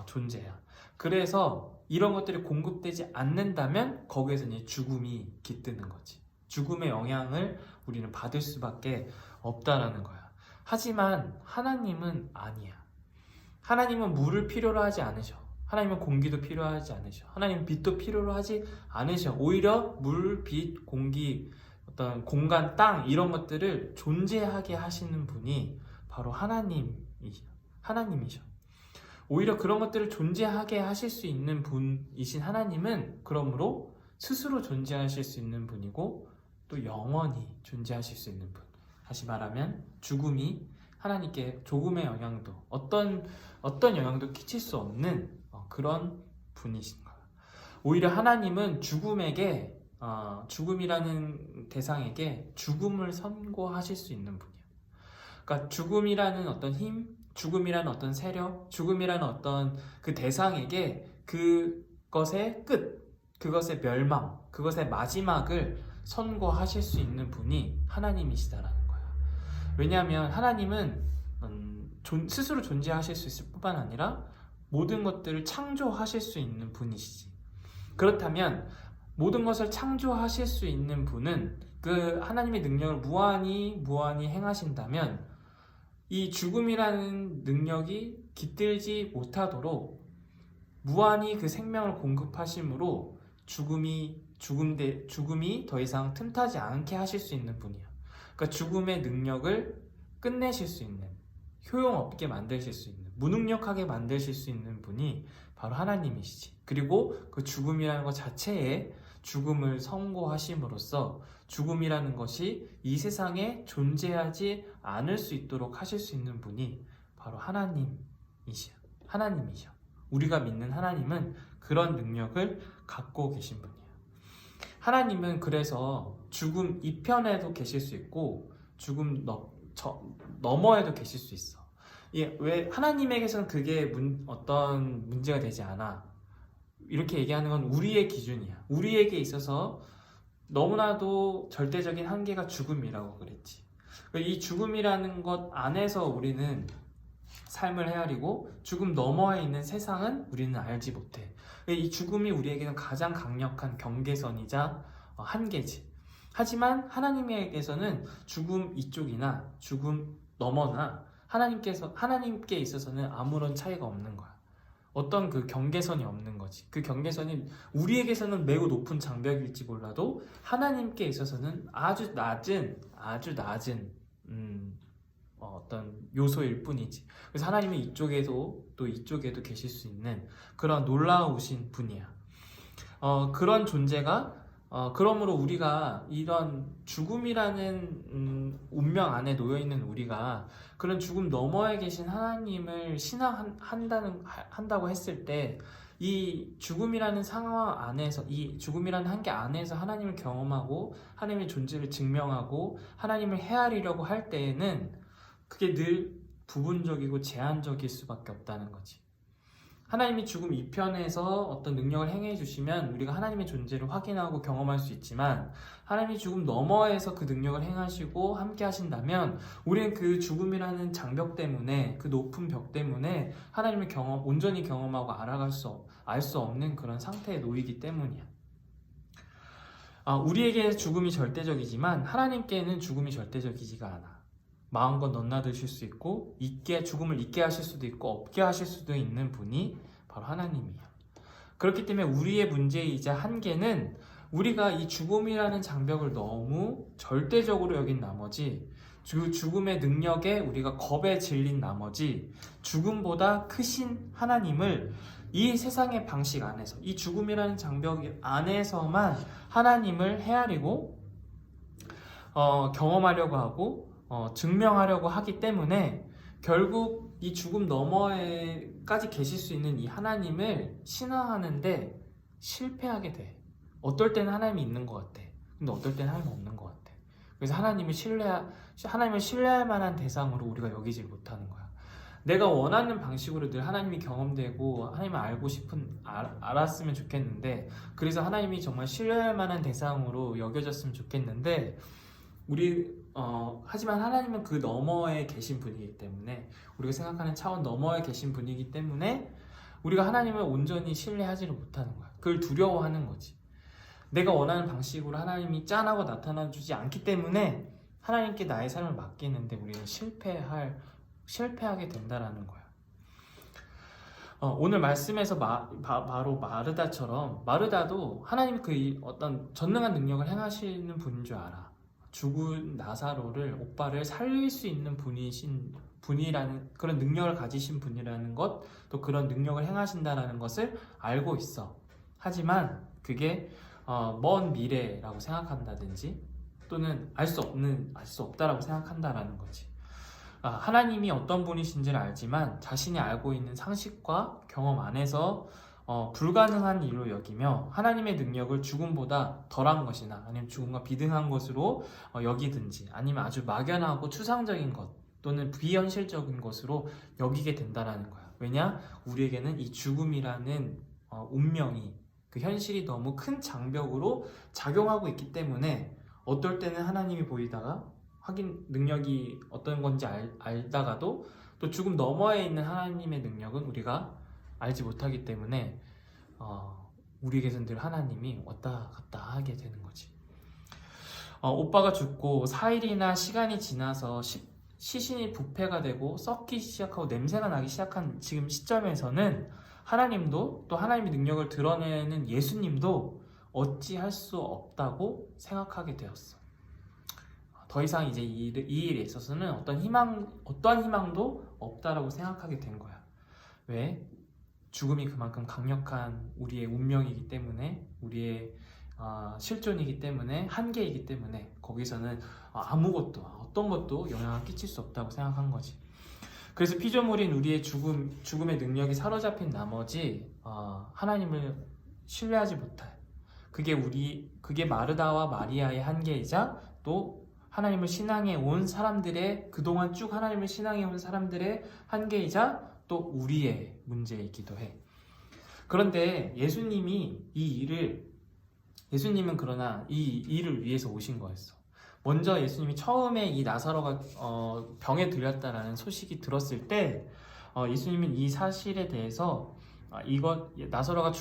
Speaker 1: 존재야. 그래서 이런 것들이 공급되지 않는다면 거기에서 이제 죽음이 깃드는 거지. 죽음의 영향을 우리는 받을 수밖에 없다라는 거야. 하지만 하나님은 아니야. 하나님은 물을 필요로 하지 않으셔. 하나님은 공기도 필요하지 않으셔. 하나님은 빛도 필요로 하지 않으셔. 오히려 물, 빛, 공기, 어떤 공간, 땅, 이런 것들을 존재하게 하시는 분이 바로 하나님이셔. 오히려 그런 것들을 존재하게 하실 수 있는 분이신 하나님은 그러므로 스스로 존재하실 수 있는 분이고, 또 영원히 존재하실 수 있는 분. 다시 말하면 죽음이 하나님께 조금의 영향도, 어떤 영향도 끼칠 수 없는 그런 분이신 거예요. 오히려 하나님은 죽음이라는 대상에게 죽음을 선고하실 수 있는 분이에요. 그러니까 죽음이라는 어떤 힘, 죽음이라는 어떤 세력, 죽음이라는 어떤 그 대상에게 그것의 끝, 그것의 멸망, 그것의 마지막을 선고하실 수 있는 분이 하나님이시다라는 거야. 왜냐하면 하나님은 스스로 존재하실 수 있을 뿐만 아니라 모든 것들을 창조하실 수 있는 분이시지. 그렇다면 모든 것을 창조하실 수 있는 분은 그 하나님의 능력을 무한히 행하신다면 이 죽음이라는 능력이 깃들지 못하도록 무한히 그 생명을 공급하심으로 죽음이 더 이상 틈타지 않게 하실 수 있는 분이야. 그러니까 죽음의 능력을 끝내실 수 있는, 효용없게 만드실 수 있는, 무능력하게 만드실 수 있는 분이 바로 하나님이시지. 그리고 그 죽음이라는 것 자체에 죽음을 선고하심으로써 죽음이라는 것이 이 세상에 존재하지 않을 수 있도록 하실 수 있는 분이 바로 하나님이셔. 우리가 믿는 하나님은 그런 능력을 갖고 계신 분이에요. 하나님은 그래서 죽음 이편에도 계실 수 있고 죽음 너머에도 계실 수 있어. 왜 하나님에게서는 그게 어떤 문제가 되지 않아. 이렇게 얘기하는 건 우리의 기준이야. 우리에게 있어서 너무나도 절대적인 한계가 죽음이라고 그랬지. 이 죽음이라는 것 안에서 우리는 삶을 헤아리고 죽음 너머에 있는 세상은 우리는 알지 못해. 이 죽음이 우리에게는 가장 강력한 경계선이자 한계지. 하지만 하나님에게서는 죽음 이쪽이나 죽음 너머나 하나님께 있어서는 아무런 차이가 없는 거야. 어떤 그 경계선이 없는 거지. 그 경계선이 우리에게서는 매우 높은 장벽일지 몰라도 하나님께 있어서는 아주 낮은 어떤 요소일 뿐이지. 그래서 하나님은 이쪽에도 또 이쪽에도 계실 수 있는 그런 놀라우신 분이야. 그런 존재가 그러므로 우리가 이런 죽음이라는 운명 안에 놓여 있는 우리가 그런 죽음 너머에 계신 하나님을 신앙한다고 했을 때 이 죽음이라는 상황 안에서 이 죽음이라는 한계 안에서 하나님을 경험하고 하나님의 존재를 증명하고 하나님을 헤아리려고 할 때에는 그게 늘 부분적이고 제한적일 수밖에 없다는 거지. 하나님이 죽음 이편에서 어떤 능력을 행해 주시면 우리가 하나님의 존재를 확인하고 경험할 수 있지만 하나님이 죽음 너머에서 그 능력을 행하시고 함께 하신다면 우리는 그 죽음이라는 장벽 때문에 그 높은 벽 때문에 하나님을 온전히 경험하고 알 수 없는 그런 상태에 놓이기 때문이야. 우리에게 죽음이 절대적이지만 하나님께는 죽음이 절대적이지가 않아. 마음껏 넘나드실 수 있고 죽음을 잊게 하실 수도 있고 없게 하실 수도 있는 분이 바로 하나님이야. 그렇기 때문에 우리의 문제이자 한계는 우리가 이 죽음이라는 장벽을 너무 절대적으로 여긴 나머지 죽음의 능력에 우리가 겁에 질린 나머지 죽음보다 크신 하나님을 이 세상의 방식 안에서 이 죽음이라는 장벽 안에서만 하나님을 헤아리고 경험하려고 하고 증명하려고 하기 때문에 결국 이 죽음 너머에까지 계실 수 있는 이 하나님을 신앙하는데 실패하게 돼. 어떨 때는 하나님이 있는 것 같아. 근데 어떨 때는 하나님이 없는 것 같아. 그래서 하나님을 신뢰할 만한 대상으로 우리가 여기지 못하는 거야. 내가 원하는 방식으로 늘 하나님이 경험되고 하나님을 알았으면 좋겠는데 그래서 하나님이 정말 신뢰할 만한 대상으로 여겨졌으면 좋겠는데 하지만 하나님은 그 너머에 계신 분이기 때문에 우리가 생각하는 차원 너머에 계신 분이기 때문에 우리가 하나님을 온전히 신뢰하지를 못하는 거야. 그걸 두려워하는 거지. 내가 원하는 방식으로 하나님이 짠하고 나타나주지 않기 때문에 하나님께 나의 삶을 맡기는데 우리는 실패하게 된다라는 거야. 오늘 말씀에서 바로 마르다처럼 마르다도 하나님이 그 어떤 전능한 능력을 행하시는 분인 줄 알아. 죽은 나사로를 오빠를 살릴 수 있는 분이라는 그런 능력을 가지신 분이라는 것, 또 그런 능력을 행하신다라는 것을 알고 있어. 하지만 그게 먼 미래라고 생각한다든지 또는 알 수 없다라고 생각한다라는 거지. 하나님이 어떤 분이신지를 알지만 자신이 알고 있는 상식과 경험 안에서 불가능한 일로 여기며 하나님의 능력을 죽음보다 덜한 것이나 아니면 죽음과 비등한 것으로 여기든지 아니면 아주 막연하고 추상적인 것 또는 비현실적인 것으로 여기게 된다는 거야. 왜냐? 우리에게는 이 죽음이라는 운명이 그 현실이 너무 큰 장벽으로 작용하고 있기 때문에 어떨 때는 하나님이 보이다가 확인 능력이 어떤 건지 알다가도 또 죽음 너머에 있는 하나님의 능력은 우리가 알지 못하기 때문에 우리에게서는 늘 하나님이 왔다 갔다 하게 되는 거지. 오빠가 죽고 4일이나 시간이 지나서 시신이 부패가 되고 썩기 시작하고 냄새가 나기 시작한 지금 시점에서는 하나님도 또 하나님의 능력을 드러내는 예수님도 어찌할 수 없다고 생각하게 되었어. 더 이상 이제 이 일에 있어서는 어떠한 희망도 없다라고 생각하게 된 거야. 왜? 죽음이 그만큼 강력한 우리의 운명이기 때문에 우리의 실존이기 때문에 한계이기 때문에 거기서는 아무것도 어떤 것도 영향을 끼칠 수 없다고 생각한 거지. 그래서 피조물인 우리의 죽음의 능력이 사로잡힌 나머지 하나님을 신뢰하지 못해. 그게 마르다와 마리아의 한계이자 또 하나님을 신앙해 온 사람들의 그동안 쭉 하나님을 신앙해 온 사람들의 한계이자 또 우리의 문제이기도 해. 그런데 예수님은 그러나 이 일을 위해서 오신 거였어. 먼저 예수님이 처음에 이 나사로가 병에 들렸다라는 소식이 들었을 때 예수님은 이 사실에 대해서 나사로가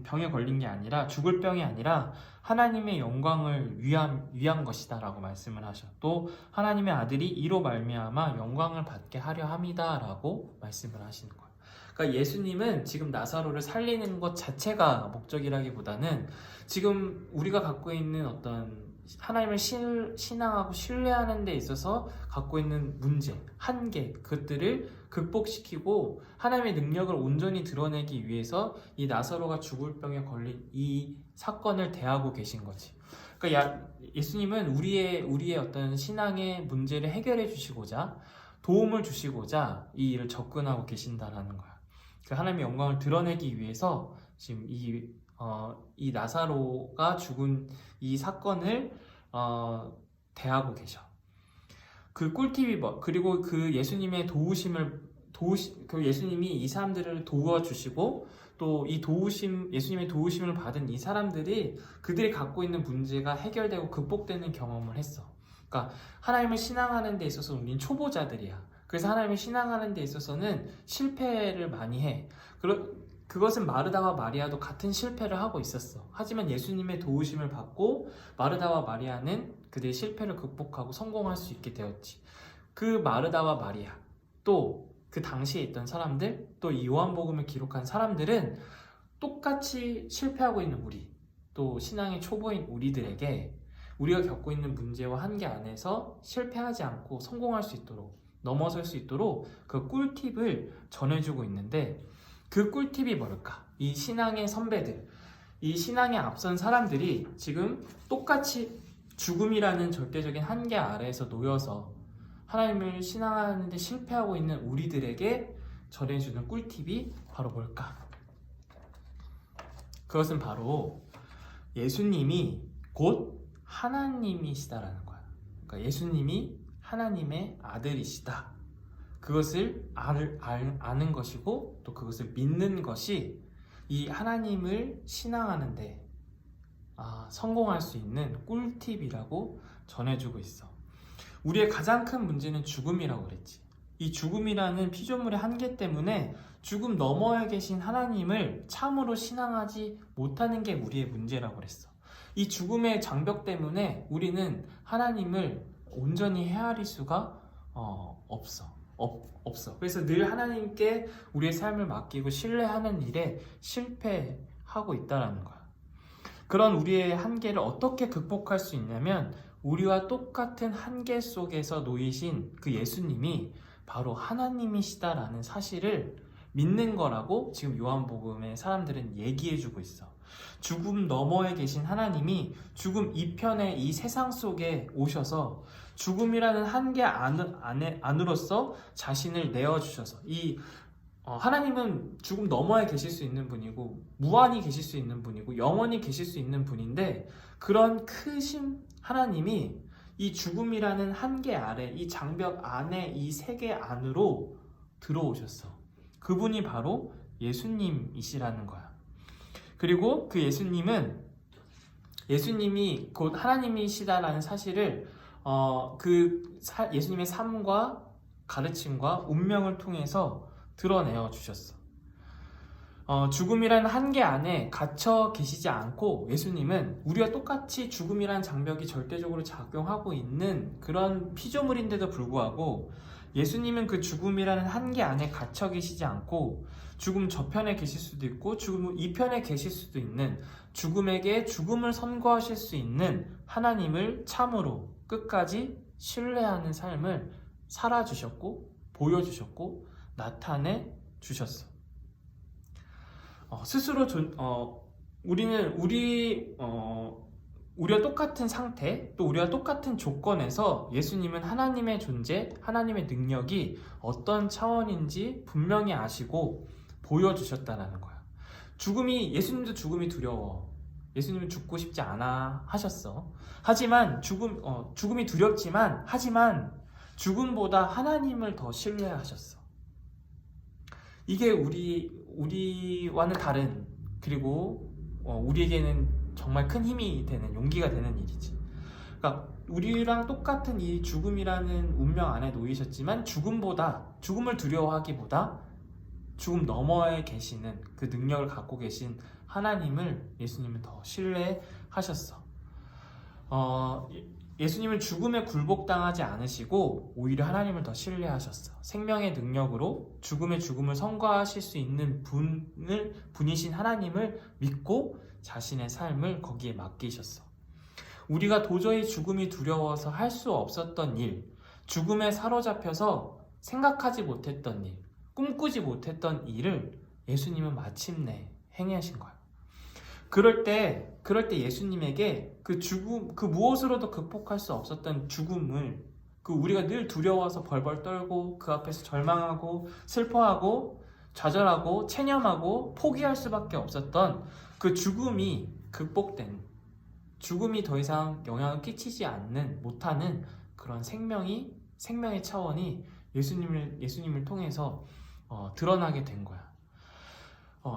Speaker 1: 병에 걸린 게 아니라 죽을 병이 아니라 하나님의 영광을 위한 것이다 라고 말씀을 하셔. 또 하나님의 아들이 이로 말미암아 영광을 받게 하려 함이다 라고 말씀을 하시는 거예요. 그러니까 예수님은 지금 나사로를 살리는 것 자체가 목적이라기보다는 지금 우리가 갖고 있는 어떤 하나님을 신앙하고 신뢰하는 데 있어서 갖고 있는 문제, 한계, 그것들을 극복시키고 하나님의 능력을 온전히 드러내기 위해서 이 나사로가 죽을 병에 걸린 이 사건을 대하고 계신 거지. 그러니까 예수님은 우리의 어떤 신앙의 문제를 해결해 주시고자 도움을 주시고자 이 일을 접근하고 계신다라는 거야. 그 하나님의 영광을 드러내기 위해서 지금 이 나사로가 죽은 이 사건을 대하고 계셔. 그 꿀팁이 그리고 그 예수님의 그 예수님이 이 사람들을 도와주시고 또 이 예수님의 도우심을 받은 이 사람들이 그들이 갖고 있는 문제가 해결되고 극복되는 경험을 했어. 그러니까 하나님을 신앙하는 데 있어서 우린 초보자들이야. 그래서 하나님을 신앙하는 데 있어서는 실패를 많이 해. 그것은 마르다와 마리아도 같은 실패를 하고 있었어. 하지만 예수님의 도우심을 받고 마르다와 마리아는 그들의 실패를 극복하고 성공할 수 있게 되었지. 그 마르다와 마리아, 또 그 당시에 있던 사람들, 또 이 요한복음을 기록한 사람들은 똑같이 실패하고 있는 우리, 또 신앙의 초보인 우리들에게 우리가 겪고 있는 문제와 한계 안에서 실패하지 않고 성공할 수 있도록, 넘어설 수 있도록 그 꿀팁을 전해주고 있는데, 그 꿀팁이 뭘까? 이 신앙의 선배들, 이 신앙에 앞선 사람들이 지금 똑같이 죽음이라는 절대적인 한계 아래에서 놓여서 하나님을 신앙하는데 실패하고 있는 우리들에게 전해주는 꿀팁이 바로 뭘까? 그것은 바로 예수님이 곧 하나님이시다라는 거야. 그러니까 예수님이 하나님의 아들이시다. 그것을 아는 것이고 또 그것을 믿는 것이 이 하나님을 신앙하는데 성공할 수 있는 꿀팁이라고 전해주고 있어. 우리의 가장 큰 문제는 죽음이라고 그랬지. 이 죽음이라는 피조물의 한계 때문에 죽음 너머에 계신 하나님을 참으로 신앙하지 못하는 게 우리의 문제라고 그랬어. 이 죽음의 장벽 때문에 우리는 하나님을 온전히 헤아릴 수가 없어. 그래서 늘 하나님께 우리의 삶을 맡기고 신뢰하는 일에 실패하고 있다는 거야. 그런 우리의 한계를 어떻게 극복할 수 있냐면 우리와 똑같은 한계 속에서 놓이신 그 예수님이 바로 하나님이시다라는 사실을 믿는 거라고 지금 요한복음의 사람들은 얘기해주고 있어. 죽음 너머에 계신 하나님이 죽음 이편의 이 세상 속에 오셔서 죽음이라는 한계 안으로서 자신을 내어주셔서 하나님은 죽음 너머에 계실 수 있는 분이고 무한히 계실 수 있는 분이고 영원히 계실 수 있는 분인데 그런 크신 하나님이 이 죽음이라는 한계 아래 이 장벽 안에 이 세계 안으로 들어오셨어. 그분이 바로 예수님이시라는 거야. 그리고 그 예수님이 곧 하나님이시다라는 사실을 예수님의 삶과 가르침과 운명을 통해서 드러내어 주셨어. 죽음이라는 한계 안에 갇혀 계시지 않고 예수님은 우리와 똑같이 죽음이라는 장벽이 절대적으로 작용하고 있는 그런 피조물인데도 불구하고 예수님은 그 죽음이라는 한계 안에 갇혀 계시지 않고 죽음 저편에 계실 수도 있고 죽음 이편에 계실 수도 있는 죽음에게 죽음을 선고하실 수 있는 하나님을 참으로 끝까지 신뢰하는 삶을 살아주셨고 보여주셨고 나타내 주셨어. 스스로 우리와 똑같은 상태, 또 우리와 똑같은 조건에서 예수님은 하나님의 존재, 하나님의 능력이 어떤 차원인지 분명히 아시고 보여주셨다는 거야. 예수님도 죽음이 두려워. 예수님은 죽고 싶지 않아 하셨어. 하지만 죽음이 두렵지만, 하지만 죽음보다 하나님을 더 신뢰하셨어. 이게 우리와는 다른, 그리고 우리에게는 정말 큰 힘이 되는, 용기가 되는 일이지. 그러니까 우리랑 똑같은 이 죽음이라는 운명 안에 놓이셨지만 죽음을 두려워하기보다 죽음 너머에 계시는 그 능력을 갖고 계신 하나님을 예수님은 더 신뢰하셨어. 예수님은 죽음에 굴복당하지 않으시고 오히려 하나님을 더 신뢰하셨어. 생명의 능력으로 죽음을 선고하실 수 있는 분이신 하나님을 믿고 자신의 삶을 거기에 맡기셨어. 우리가 도저히 죽음이 두려워서 할 수 없었던 일, 죽음에 사로잡혀서 생각하지 못했던 일, 꿈꾸지 못했던 일을 예수님은 마침내 행하신 거야. 그럴 때 예수님에게 그 죽음, 그 무엇으로도 극복할 수 없었던 죽음을, 그 우리가 늘 두려워서 벌벌 떨고 그 앞에서 절망하고 슬퍼하고 좌절하고 체념하고 포기할 수밖에 없었던 그 죽음이 극복된, 죽음이 더 이상 영향을 끼치지 못하는 그런 생명의 차원이 예수님을 통해서 드러나게 된 거야.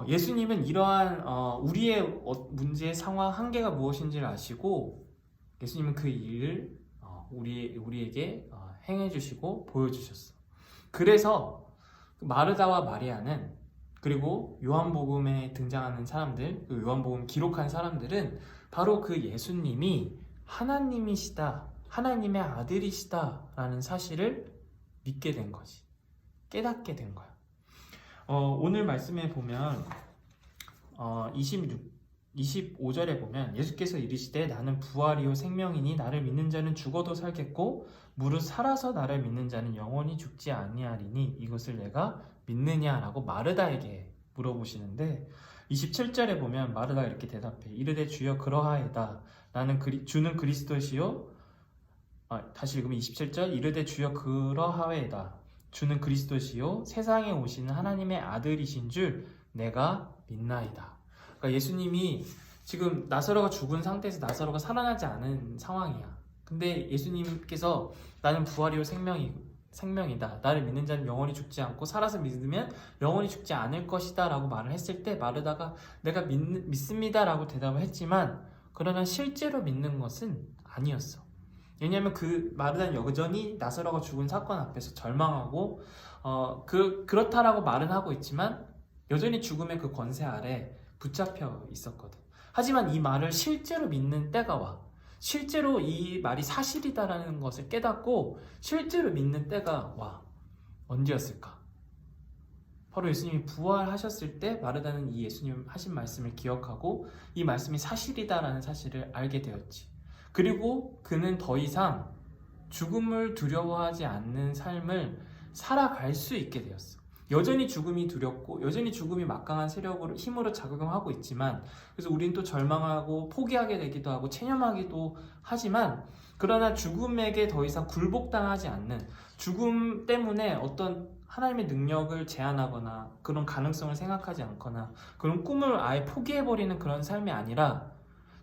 Speaker 1: 예수님은 이러한 우리의 문제의 상황 한계가 무엇인지를 아시고 예수님은 그 일을 우리에게 행해 주시고 보여주셨어. 그래서 마르다와 마리아는, 그리고 요한복음에 등장하는 사람들, 그 요한복음 기록한 사람들은 바로 그 예수님이 하나님이시다, 하나님의 아들이시다라는 사실을 믿게 된 거지. 깨닫게 된 거야. 오늘 말씀에 보면 25절에 보면 예수께서 이르시되 나는 부활이요 생명이니 나를 믿는 자는 죽어도 살겠고 무릇 살아서 나를 믿는 자는 영원히 죽지 아니하리니 이것을 내가 믿느냐라고 마르다에게 물어보시는데, 27절에 보면 마르다가 이렇게 대답해. 이르되 주여 그러하이다. 나는 주는 그리스도시요. 다시 읽으면 27절. 이르되 주여 그러하이다. 주는 그리스도시요 세상에 오시는 하나님의 아들이신 줄 내가 믿나이다. 그러니까 예수님이 지금 나사로가 죽은 상태에서 나사로가 살아나지 않은 상황이야. 근데 예수님께서 나는 부활이요 생명이다. 나를 믿는 자는 영원히 죽지 않고 살아서 믿으면 영원히 죽지 않을 것이다 라고 말을 했을 때 마르다가 내가 믿습니다 라고 대답을 했지만, 그러나 실제로 믿는 것은 아니었어. 왜냐하면 그 마르다는 여전히 나사로가 죽은 사건 앞에서 절망하고 그렇다라고 말은 하고 있지만 여전히 죽음의 그 권세 아래 붙잡혀 있었거든. 하지만 이 말을 실제로 믿는 때가 와. 실제로 이 말이 사실이다라는 것을 깨닫고 실제로 믿는 때가 와. 언제였을까? 바로 예수님이 부활하셨을 때 마르다는 이 예수님 하신 말씀을 기억하고 이 말씀이 사실이다라는 사실을 알게 되었지. 그리고 그는 더 이상 죽음을 두려워하지 않는 삶을 살아갈 수 있게 되었어. 여전히 죽음이 두렵고 여전히 죽음이 막강한 세력으로 힘으로 작용하고 있지만, 그래서 우린 또 절망하고 포기하게 되기도 하고 체념하기도 하지만, 그러나 죽음에게 더 이상 굴복당하지 않는, 죽음 때문에 어떤 하나님의 능력을 제한하거나 그런 가능성을 생각하지 않거나 그런 꿈을 아예 포기해버리는 그런 삶이 아니라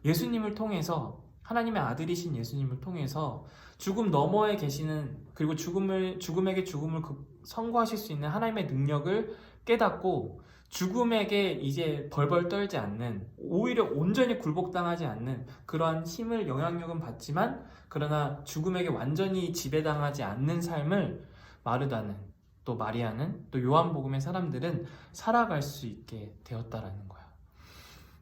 Speaker 1: 예수님을 통해서, 하나님의 아들이신 예수님을 통해서 죽음 너머에 계시는, 그리고 죽음에게 죽음을 선고하실 수 있는 하나님의 능력을 깨닫고 죽음에게 이제 벌벌 떨지 않는, 오히려 온전히 굴복당하지 않는 그러한 힘을, 영향력은 받지만 그러나 죽음에게 완전히 지배당하지 않는 삶을 마르다는, 또 마리아는, 또 요한복음의 사람들은 살아갈 수 있게 되었다라는 거야.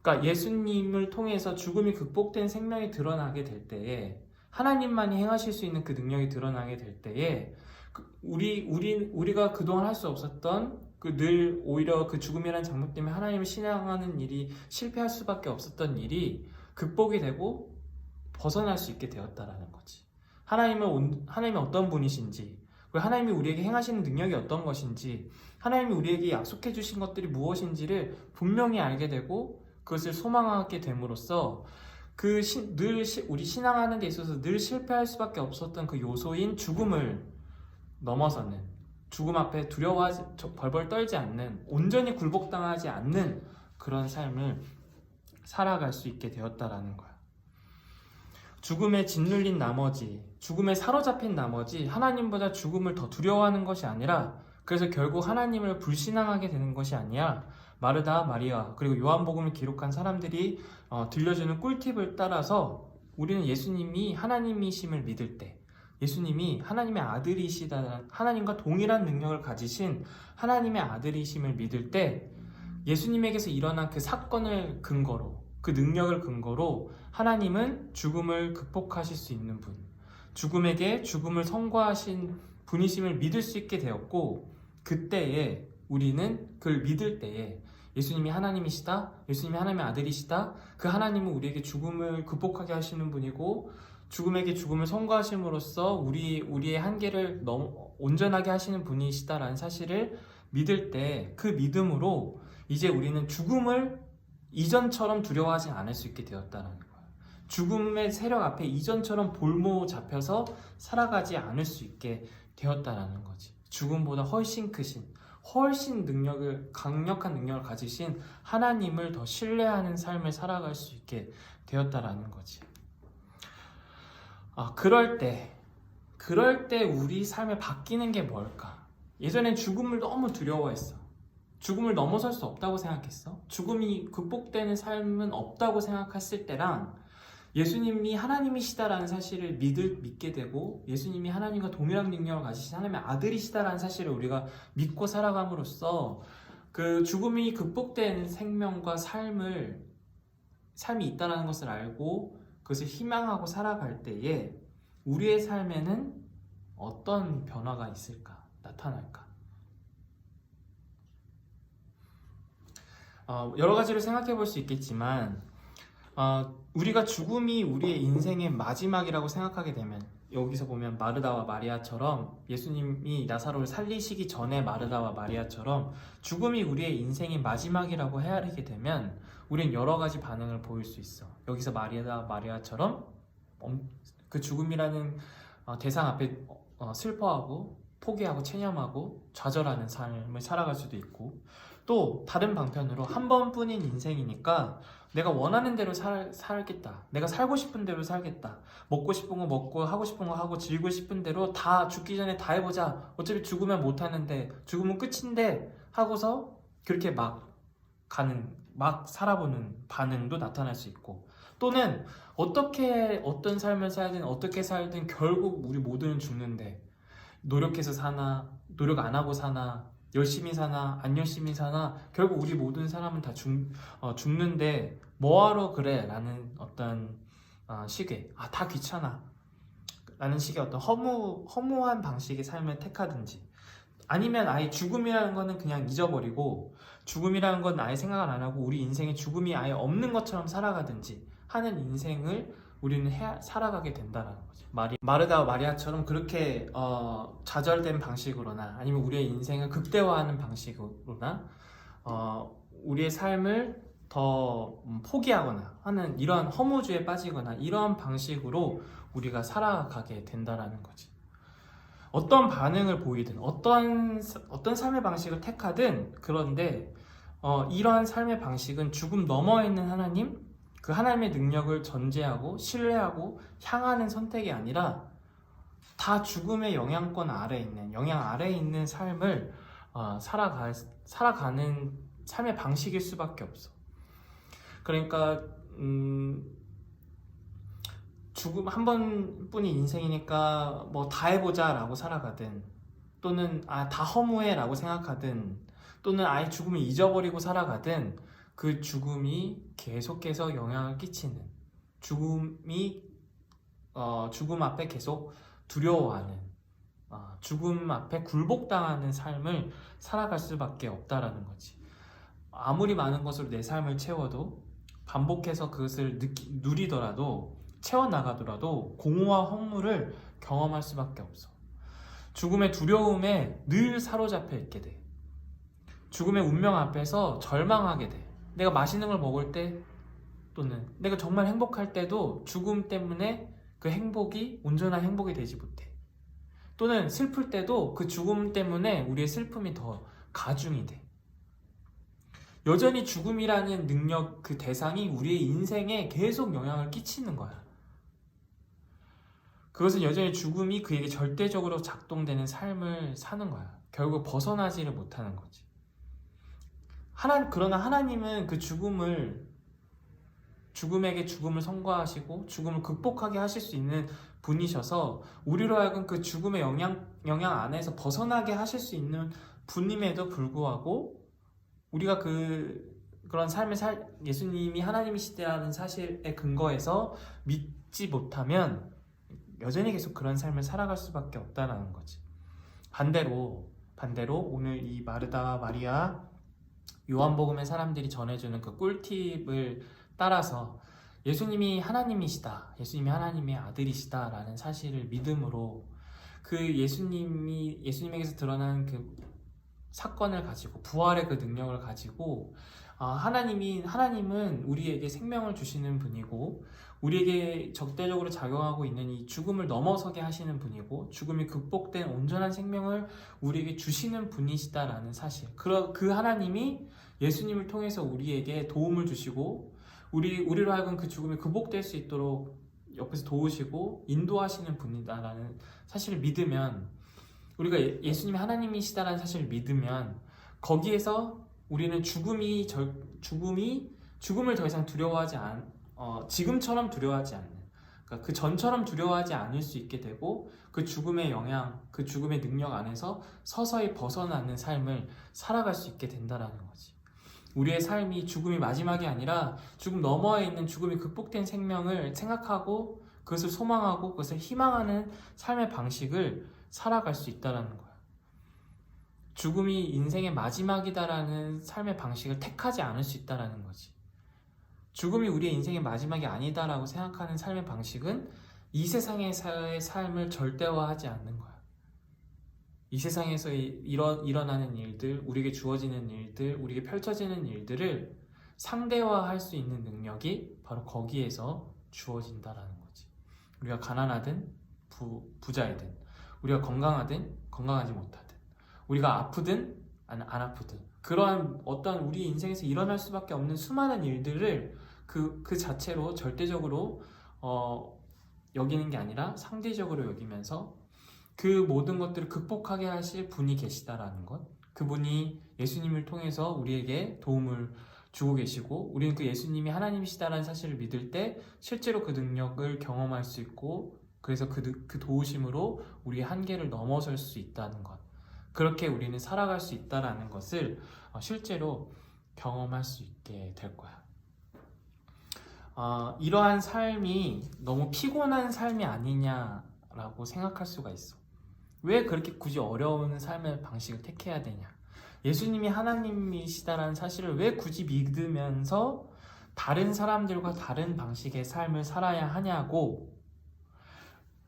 Speaker 1: 그러니까 예수님을 통해서 죽음이 극복된 생명이 드러나게 될 때에, 하나님만이 행하실 수 있는 그 능력이 드러나게 될 때에 우리가 그동안 할 수 없었던 늘 오히려 그 죽음이라는 장벽 때문에 하나님을 신앙하는 일이 실패할 수밖에 없었던 일이 극복이 되고 벗어날 수 있게 되었다라는 거지. 하나님이 어떤 분이신지, 그리고 하나님이 우리에게 행하시는 능력이 어떤 것인지, 하나님이 우리에게 약속해 주신 것들이 무엇인지를 분명히 알게 되고 그것을 소망하게 됨으로써 우리 신앙하는 데 있어서 늘 실패할 수밖에 없었던 그 요소인 죽음을 넘어서는, 죽음 앞에 벌벌 떨지 않는, 온전히 굴복당하지 않는 그런 삶을 살아갈 수 있게 되었다라는 거야. 죽음에 짓눌린 나머지, 죽음에 사로잡힌 나머지 하나님보다 죽음을 더 두려워하는 것이 아니라, 그래서 결국 하나님을 불신앙하게 되는 것이 아니야. 마르다, 마리아, 그리고 요한복음을 기록한 사람들이 들려주는 꿀팁을 따라서 우리는 예수님이 하나님이심을 믿을 때, 예수님이 하나님의 아들이시다, 하나님과 동일한 능력을 가지신 하나님의 아들이심을 믿을 때, 예수님에게서 일어난 그 사건을 근거로, 그 능력을 근거로 하나님은 죽음을 극복하실 수 있는 분, 죽음에게 죽음을 선고하신 분이심을 믿을 수 있게 되었고, 그때에 우리는 그걸 믿을 때에 예수님이 하나님이시다, 예수님이 하나님의 아들이시다, 그 하나님은 우리에게 죽음을 극복하게 하시는 분이고 죽음에게 죽음을 선고하심으로써 우리의 한계를 온전하게 하시는 분이시다라는 사실을 믿을 때, 그 믿음으로 이제 우리는 죽음을 이전처럼 두려워하지 않을 수 있게 되었다는 거예요. 죽음의 세력 앞에 이전처럼 볼모 잡혀서 살아가지 않을 수 있게 되었다는 거지. 죽음보다 훨씬 크신, 훨씬 강력한 능력을 가지신 하나님을 더 신뢰하는 삶을 살아갈 수 있게 되었다라는 거지. 그럴 때 우리 삶에 바뀌는 게 뭘까? 예전엔 죽음을 너무 두려워했어. 죽음을 넘어설 수 없다고 생각했어. 죽음이 극복되는 삶은 없다고 생각했을 때랑 예수님이 하나님이시다라는 사실을 믿게 되고 예수님이 하나님과 동일한 능력을 가지신 하나님의 아들이시다라는 사실을 우리가 믿고 살아감으로써 그 죽음이 극복된 생명과 삶이 있다는 것을 알고 그것을 희망하고 살아갈 때에 우리의 삶에는 어떤 변화가 있을까? 나타날까? 여러 가지로 생각해 볼 수 있겠지만 우리가 죽음이 우리의 인생의 마지막이라고 생각하게 되면, 여기서 보면 마르다와 마리아처럼 예수님이 나사로를 살리시기 전에 마르다와 마리아처럼 죽음이 우리의 인생의 마지막이라고 헤아리게 되면 우린 여러 가지 반응을 보일 수 있어. 여기서 마리아처럼 그 죽음이라는 대상 앞에 슬퍼하고 포기하고 체념하고 좌절하는 삶을 살아갈 수도 있고, 또 다른 방편으로 한 번뿐인 인생이니까 내가 원하는 대로 살겠다, 내가 살고 싶은 대로 살겠다, 먹고 싶은 거 먹고 하고 싶은 거 하고 즐기고 싶은 대로 다 죽기 전에 다 해보자, 어차피 죽으면 못하는데 죽으면 끝인데 하고서 그렇게 막 살아보는 반응도 나타날 수 있고, 또는 어떤 삶을 살든 어떻게 살든 결국 우리 모두는 죽는데 노력해서 사나 노력 안 하고 사나 열심히 사나 안 열심히 사나 결국 우리 모든 사람은 다 죽는데 뭐하러 그래? 라는 어떤 식의 다 귀찮아 라는 식의 어떤 허무한 방식의 삶을 택하든지, 아니면 아예 죽음이라는 거는 그냥 잊어버리고 죽음이라는 건 아예 생각을 안 하고 우리 인생에 죽음이 아예 없는 것처럼 살아가든지 하는 인생을 우리는 살아가게 된다는 거죠. 마르다와 마리아처럼 그렇게 좌절된 방식으로나 아니면 우리의 인생을 극대화하는 방식으로나 우리의 삶을 더 포기하거나 하는 이러한 허무주의에 빠지거나 이러한 방식으로 우리가 살아가게 된다는 거지. 어떤 반응을 보이든 어떤 삶의 방식을 택하든, 그런데 이러한 삶의 방식은 죽음 너머에 있는 하나님, 그 하나님의 능력을 전제하고 신뢰하고 향하는 선택이 아니라 다 죽음의 영향 아래에 있는 삶을 살아가는 삶의 방식일 수밖에 없어. 그러니까 죽음 한 번뿐인 인생이니까 뭐 다 해보자 라고 살아가든, 또는 다 허무해 라고 생각하든, 또는 아예 죽음을 잊어버리고 살아가든, 그 죽음이 계속해서 영향을 끼치는, 죽음 앞에 계속 두려워하는, 죽음 앞에 굴복당하는 삶을 살아갈 수밖에 없다라는 거지. 아무리 많은 것으로 내 삶을 채워도, 반복해서 그것을 누리더라도, 채워나가더라도 공허와 허무를 경험할 수밖에 없어. 죽음의 두려움에 늘 사로잡혀 있게 돼. 죽음의 운명 앞에서 절망하게 돼. 내가 맛있는 걸 먹을 때, 또는 내가 정말 행복할 때도 죽음 때문에 그 행복이 온전한 행복이 되지 못해. 또는 슬플 때도 그 죽음 때문에 우리의 슬픔이 더 가중이 돼. 여전히 죽음이라는 능력, 그 대상이 우리의 인생에 계속 영향을 끼치는 거야. 그것은 여전히 죽음이 그에게 절대적으로 작동되는 삶을 사는 거야. 결국 벗어나지를 못하는 거지. 그러나 하나님은 그 죽음에게 죽음을 선고하시고 죽음을 극복하게 하실 수 있는 분이셔서 우리로 하여금 그 죽음의 영향 안에서 벗어나게 하실 수 있는 분임에도 불구하고 우리가 그걸 그런 삶을 예수님이 하나님이시다는 사실에 근거해서 믿지 못하면 여전히 계속 그런 삶을 살아갈 수밖에 없다는 거지. 반대로 오늘 이 마르다 마리아 요한복음의 사람들이 전해주는 그 꿀팁을 따라서 예수님이 하나님이시다, 예수님이 하나님의 아들이시다라는 사실을 믿음으로 그 예수님에게서 드러난 그 사건을 가지고 부활의 그 능력을 가지고 하나님은 우리에게 생명을 주시는 분이고 우리에게 적대적으로 작용하고 있는 이 죽음을 넘어서게 하시는 분이고 죽음이 극복된 온전한 생명을 우리에게 주시는 분이시다라는 사실, 그 하나님이 예수님을 통해서 우리에게 도움을 주시고 우리로 하여금 그 죽음이 극복될 수 있도록 옆에서 도우시고 인도하시는 분이다라는 사실을 믿으면, 우리가 예수님이 하나님이시다라는 사실을 믿으면 거기에서 우리는 죽음을 더 이상 두려워하지 지금처럼 두려워하지 않는, 그러니까 그 전처럼 두려워하지 않을 수 있게 되고 그 죽음의 영향, 그 죽음의 능력 안에서 서서히 벗어나는 삶을 살아갈 수 있게 된다라는 거지. 우리의 삶이 죽음이 마지막이 아니라 죽음 너머에 있는 죽음이 극복된 생명을 생각하고 그것을 소망하고 그것을 희망하는 삶의 방식을 살아갈 수 있다는 거야. 죽음이 인생의 마지막이다라는 삶의 방식을 택하지 않을 수 있다는 거지. 죽음이 우리의 인생의 마지막이 아니다라고 생각하는 삶의 방식은 이 세상에서의 삶을 절대화하지 않는 거야. 이 세상에서 일어나는 일들, 우리에게 주어지는 일들, 우리에게 펼쳐지는 일들을 상대화할 수 있는 능력이 바로 거기에서 주어진다라는 거지. 우리가 가난하든 부자이든, 우리가 건강하든 건강하지 못하든, 우리가 아프든 안 아프든, 그러한 어떤 우리 인생에서 일어날 수밖에 없는 수많은 일들을 그 자체로 절대적으로 여기는 게 아니라 상대적으로 여기면서 그 모든 것들을 극복하게 하실 분이 계시다라는 것, 그분이 예수님을 통해서 우리에게 도움을 주고 계시고 우리는 그 예수님이 하나님이시다라는 사실을 믿을 때 실제로 그 능력을 경험할 수 있고 그래서 그 도우심으로 우리의 한계를 넘어설 수 있다는 것, 그렇게 우리는 살아갈 수 있다는 것을 실제로 경험할 수 있게 될 거야. 이러한 삶이 너무 피곤한 삶이 아니냐라고 생각할 수가 있어. 왜 그렇게 굳이 어려운 삶의 방식을 택해야 되냐? 예수님이 하나님이시다라는 사실을 왜 굳이 믿으면서 다른 사람들과 다른 방식의 삶을 살아야 하냐고,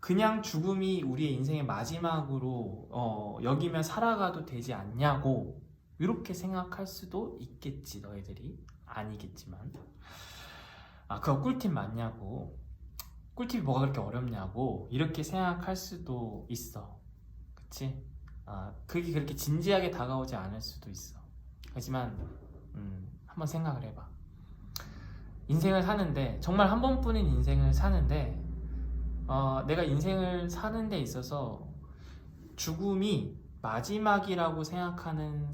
Speaker 1: 그냥 죽음이 우리의 인생의 마지막으로 여기면 살아가도 되지 않냐고 이렇게 생각할 수도 있겠지. 너희들이 아니겠지만 그거 꿀팁 맞냐고, 꿀팁이 뭐가 그렇게 어렵냐고 이렇게 생각할 수도 있어. 그치? 그게 그렇게 진지하게 다가오지 않을 수도 있어. 하지만 한번 생각을 해봐. 인생을 사는데, 정말 한 번뿐인 인생을 사는데 내가 인생을 사는 데 있어서 죽음이 마지막이라고 생각하는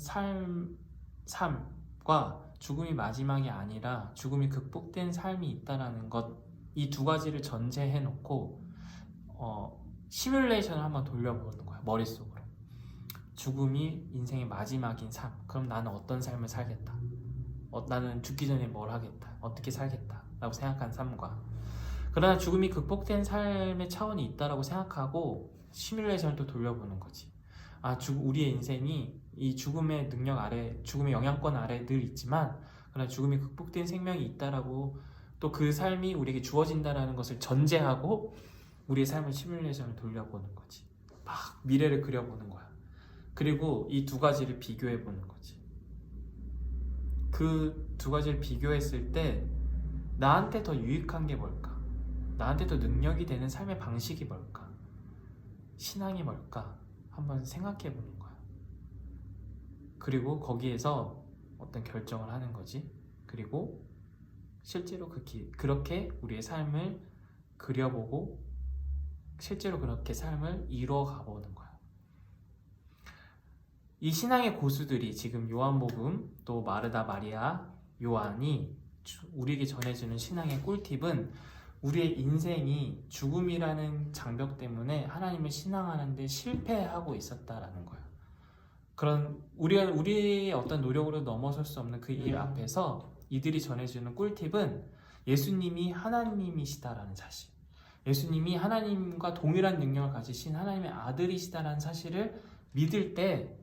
Speaker 1: 삶과 죽음이 마지막이 아니라 죽음이 극복된 삶이 있다는 것, 이 두 가지를 전제해 놓고 시뮬레이션을 한번 돌려보는 거야, 머릿속으로. 죽음이 인생의 마지막인 삶, 그럼 나는 어떤 삶을 살겠다, 나는 죽기 전에 뭘 하겠다, 어떻게 살겠다 라고 생각한 삶과, 그러나 죽음이 극복된 삶의 차원이 있다라고 생각하고 시뮬레이션을 또 돌려보는 거지. 우리의 인생이 이 죽음의 능력 아래, 죽음의 영향권 아래 늘 있지만 그러나 죽음이 극복된 생명이 있다라고, 또 그 삶이 우리에게 주어진다라는 것을 전제하고 우리의 삶을 시뮬레이션을 돌려보는 거지. 막 미래를 그려보는 거야. 그리고 이 두 가지를 비교해 보는 거지. 그 두 가지를 비교했을 때 나한테 더 유익한 게 뭘까? 나한테 더 능력이 되는 삶의 방식이 뭘까? 신앙이 뭘까? 한번 생각해 보는 거야. 그리고 거기에서 어떤 결정을 하는 거지. 그리고 실제로 그렇게 우리의 삶을 그려보고 실제로 그렇게 삶을 이루어가 보는 거야. 이 신앙의 고수들이 지금 요한복음, 또 마르다 마리아, 요한이 우리에게 전해주는 신앙의 꿀팁은 우리의 인생이 죽음이라는 장벽 때문에 하나님을 신앙하는데 실패하고 있었다라는 거야. 그런 우리의 어떤 노력으로 넘어설 수 없는 그 일 앞에서 이들이 전해주는 꿀팁은 예수님이 하나님이시다라는 사실, 예수님이 하나님과 동일한 능력을 가지신 하나님의 아들이시다라는 사실을 믿을 때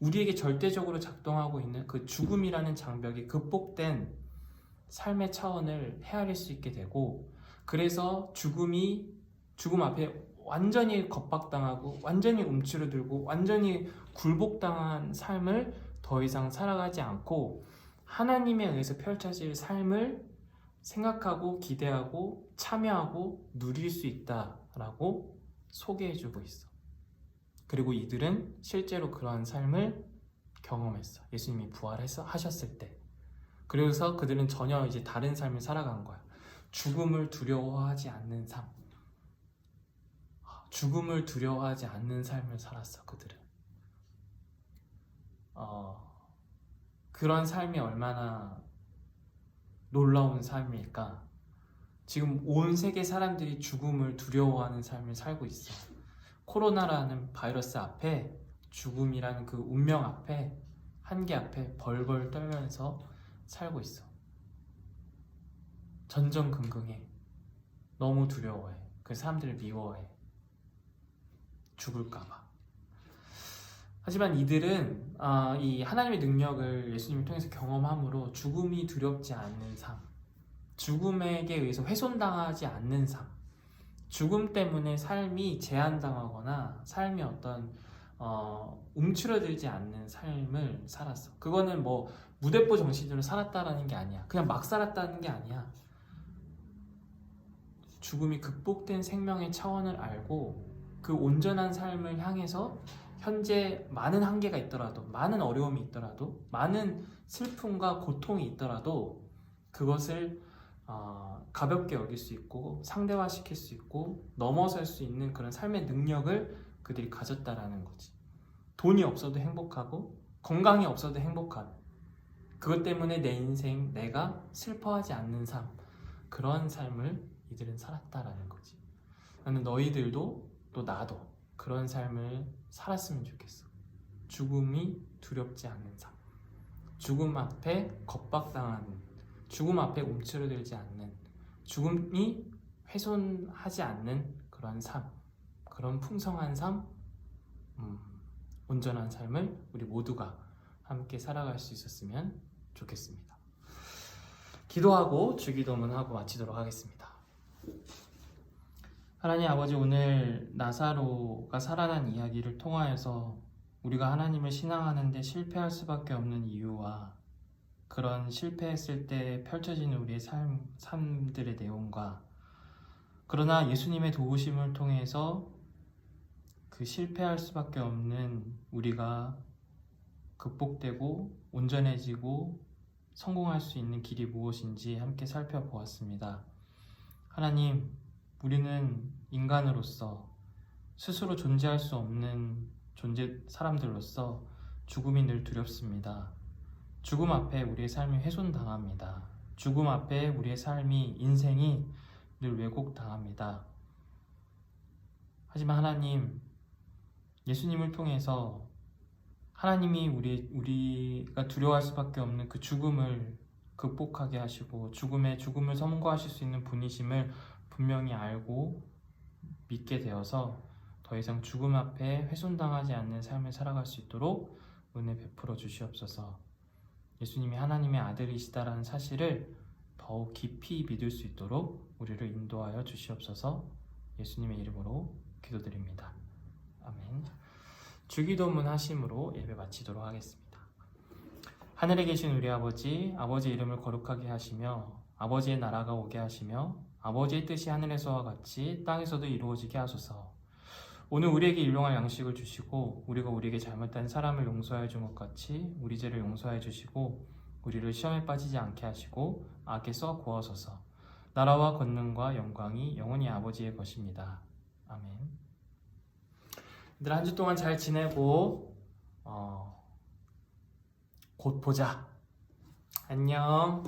Speaker 1: 우리에게 절대적으로 작동하고 있는 그 죽음이라는 장벽이 극복된 삶의 차원을 헤아릴 수 있게 되고, 그래서 죽음 앞에 완전히 겁박당하고 완전히 움츠러들고 완전히 굴복당한 삶을 더 이상 살아가지 않고 하나님에 의해서 펼쳐질 삶을 생각하고 기대하고 참여하고 누릴 수 있다라고 소개해주고 있어. 그리고 이들은 실제로 그러한 삶을 경험했어. 예수님이 부활하셨을 때. 그래서 그들은 전혀 이제 다른 삶을 살아간 거야. 죽음을 두려워하지 않는 삶. 죽음을 두려워하지 않는 삶을 살았어, 그들은. 그런 삶이 얼마나 놀라운 삶일까? 지금 온 세계 사람들이 죽음을 두려워하는 삶을 살고 있어. 코로나라는 바이러스 앞에, 죽음이라는 그 운명 앞에, 한계 앞에 벌벌 떨면서 살고 있어. 전전긍긍해. 너무 두려워해. 그 사람들을 미워해. 죽을까봐. 하지만 이들은 이 하나님의 능력을 예수님을 통해서 경험함으로 죽음이 두렵지 않는 삶, 죽음에게 의해서 훼손당하지 않는 삶, 죽음 때문에 삶이 제한당하거나 삶이 어떤 움츠러들지 않는 삶을 살았어. 그거는 뭐 무대뽀 정신으로 살았다라는 게 아니야. 그냥 막 살았다는 게 아니야. 죽음이 극복된 생명의 차원을 알고 그 온전한 삶을 향해서 현재 많은 한계가 있더라도, 많은 어려움이 있더라도, 많은 슬픔과 고통이 있더라도 그것을 가볍게 여길 수 있고 상대화시킬 수 있고 넘어설 수 있는 그런 삶의 능력을 그들이 가졌다라는 거지. 돈이 없어도 행복하고 건강이 없어도 행복한, 그것 때문에 내 인생, 내가 슬퍼하지 않는 삶, 그런 삶을 이들은 살았다라는 거지. 나는 너희들도 또 나도 그런 삶을 살았으면 좋겠어. 죽음이 두렵지 않는 삶, 죽음 앞에 겁박당하는, 죽음 앞에 움츠러들지 않는, 죽음이 훼손하지 않는 그런 삶, 그런 풍성한 삶, 온전한 삶을 우리 모두가 함께 살아갈 수 있었으면 좋겠습니다. 기도하고 주기도문하고 마치도록 하겠습니다. 하나님 아버지, 오늘 나사로가 살아난 이야기를 통하여서 우리가 하나님을 신앙하는데 실패할 수밖에 없는 이유와 그런 실패했을 때 펼쳐지는 우리의 삶들의 내용과, 그러나 예수님의 도우심을 통해서 그 실패할 수밖에 없는 우리가 극복되고 온전해지고 성공할 수 있는 길이 무엇인지 함께 살펴보았습니다. 하나님, 우리는 인간으로서 스스로 존재할 수 없는 사람들로서 죽음이 늘 두렵습니다. 죽음 앞에 우리의 삶이 훼손당합니다. 죽음 앞에 우리의 인생이 늘 왜곡당합니다. 하지만 하나님, 예수님을 통해서 하나님이 우리가 두려워할 수밖에 없는 그 죽음을 극복하게 하시고 죽음을 선고하실 수 있는 분이심을 분명히 알고 믿게 되어서 더 이상 죽음 앞에 훼손당하지 않는 삶을 살아갈 수 있도록 은혜 베풀어 주시옵소서. 예수님이 하나님의 아들이시다라는 사실을 더욱 깊이 믿을 수 있도록 우리를 인도하여 주시옵소서. 예수님의 이름으로 기도드립니다. 아멘. 주기도문 하심으로 예배 마치도록 하겠습니다. 하늘에 계신 우리 아버지, 아버지의 이름을 거룩하게 하시며 아버지의 나라가 오게 하시며 아버지의 뜻이 하늘에서와 같이 땅에서도 이루어지게 하소서. 오늘 우리에게 일용할 양식을 주시고 우리가 우리에게 잘못한 사람을 용서하여 준 것 같이 우리 죄를 용서하여 주시고 우리를 시험에 빠지지 않게 하시고 악에서 구하소서. 나라와 권능과 영광이 영원히 아버지의 것입니다. 아멘. 얘들아, 한 주 동안 잘 지내고 곧 보자. 안녕.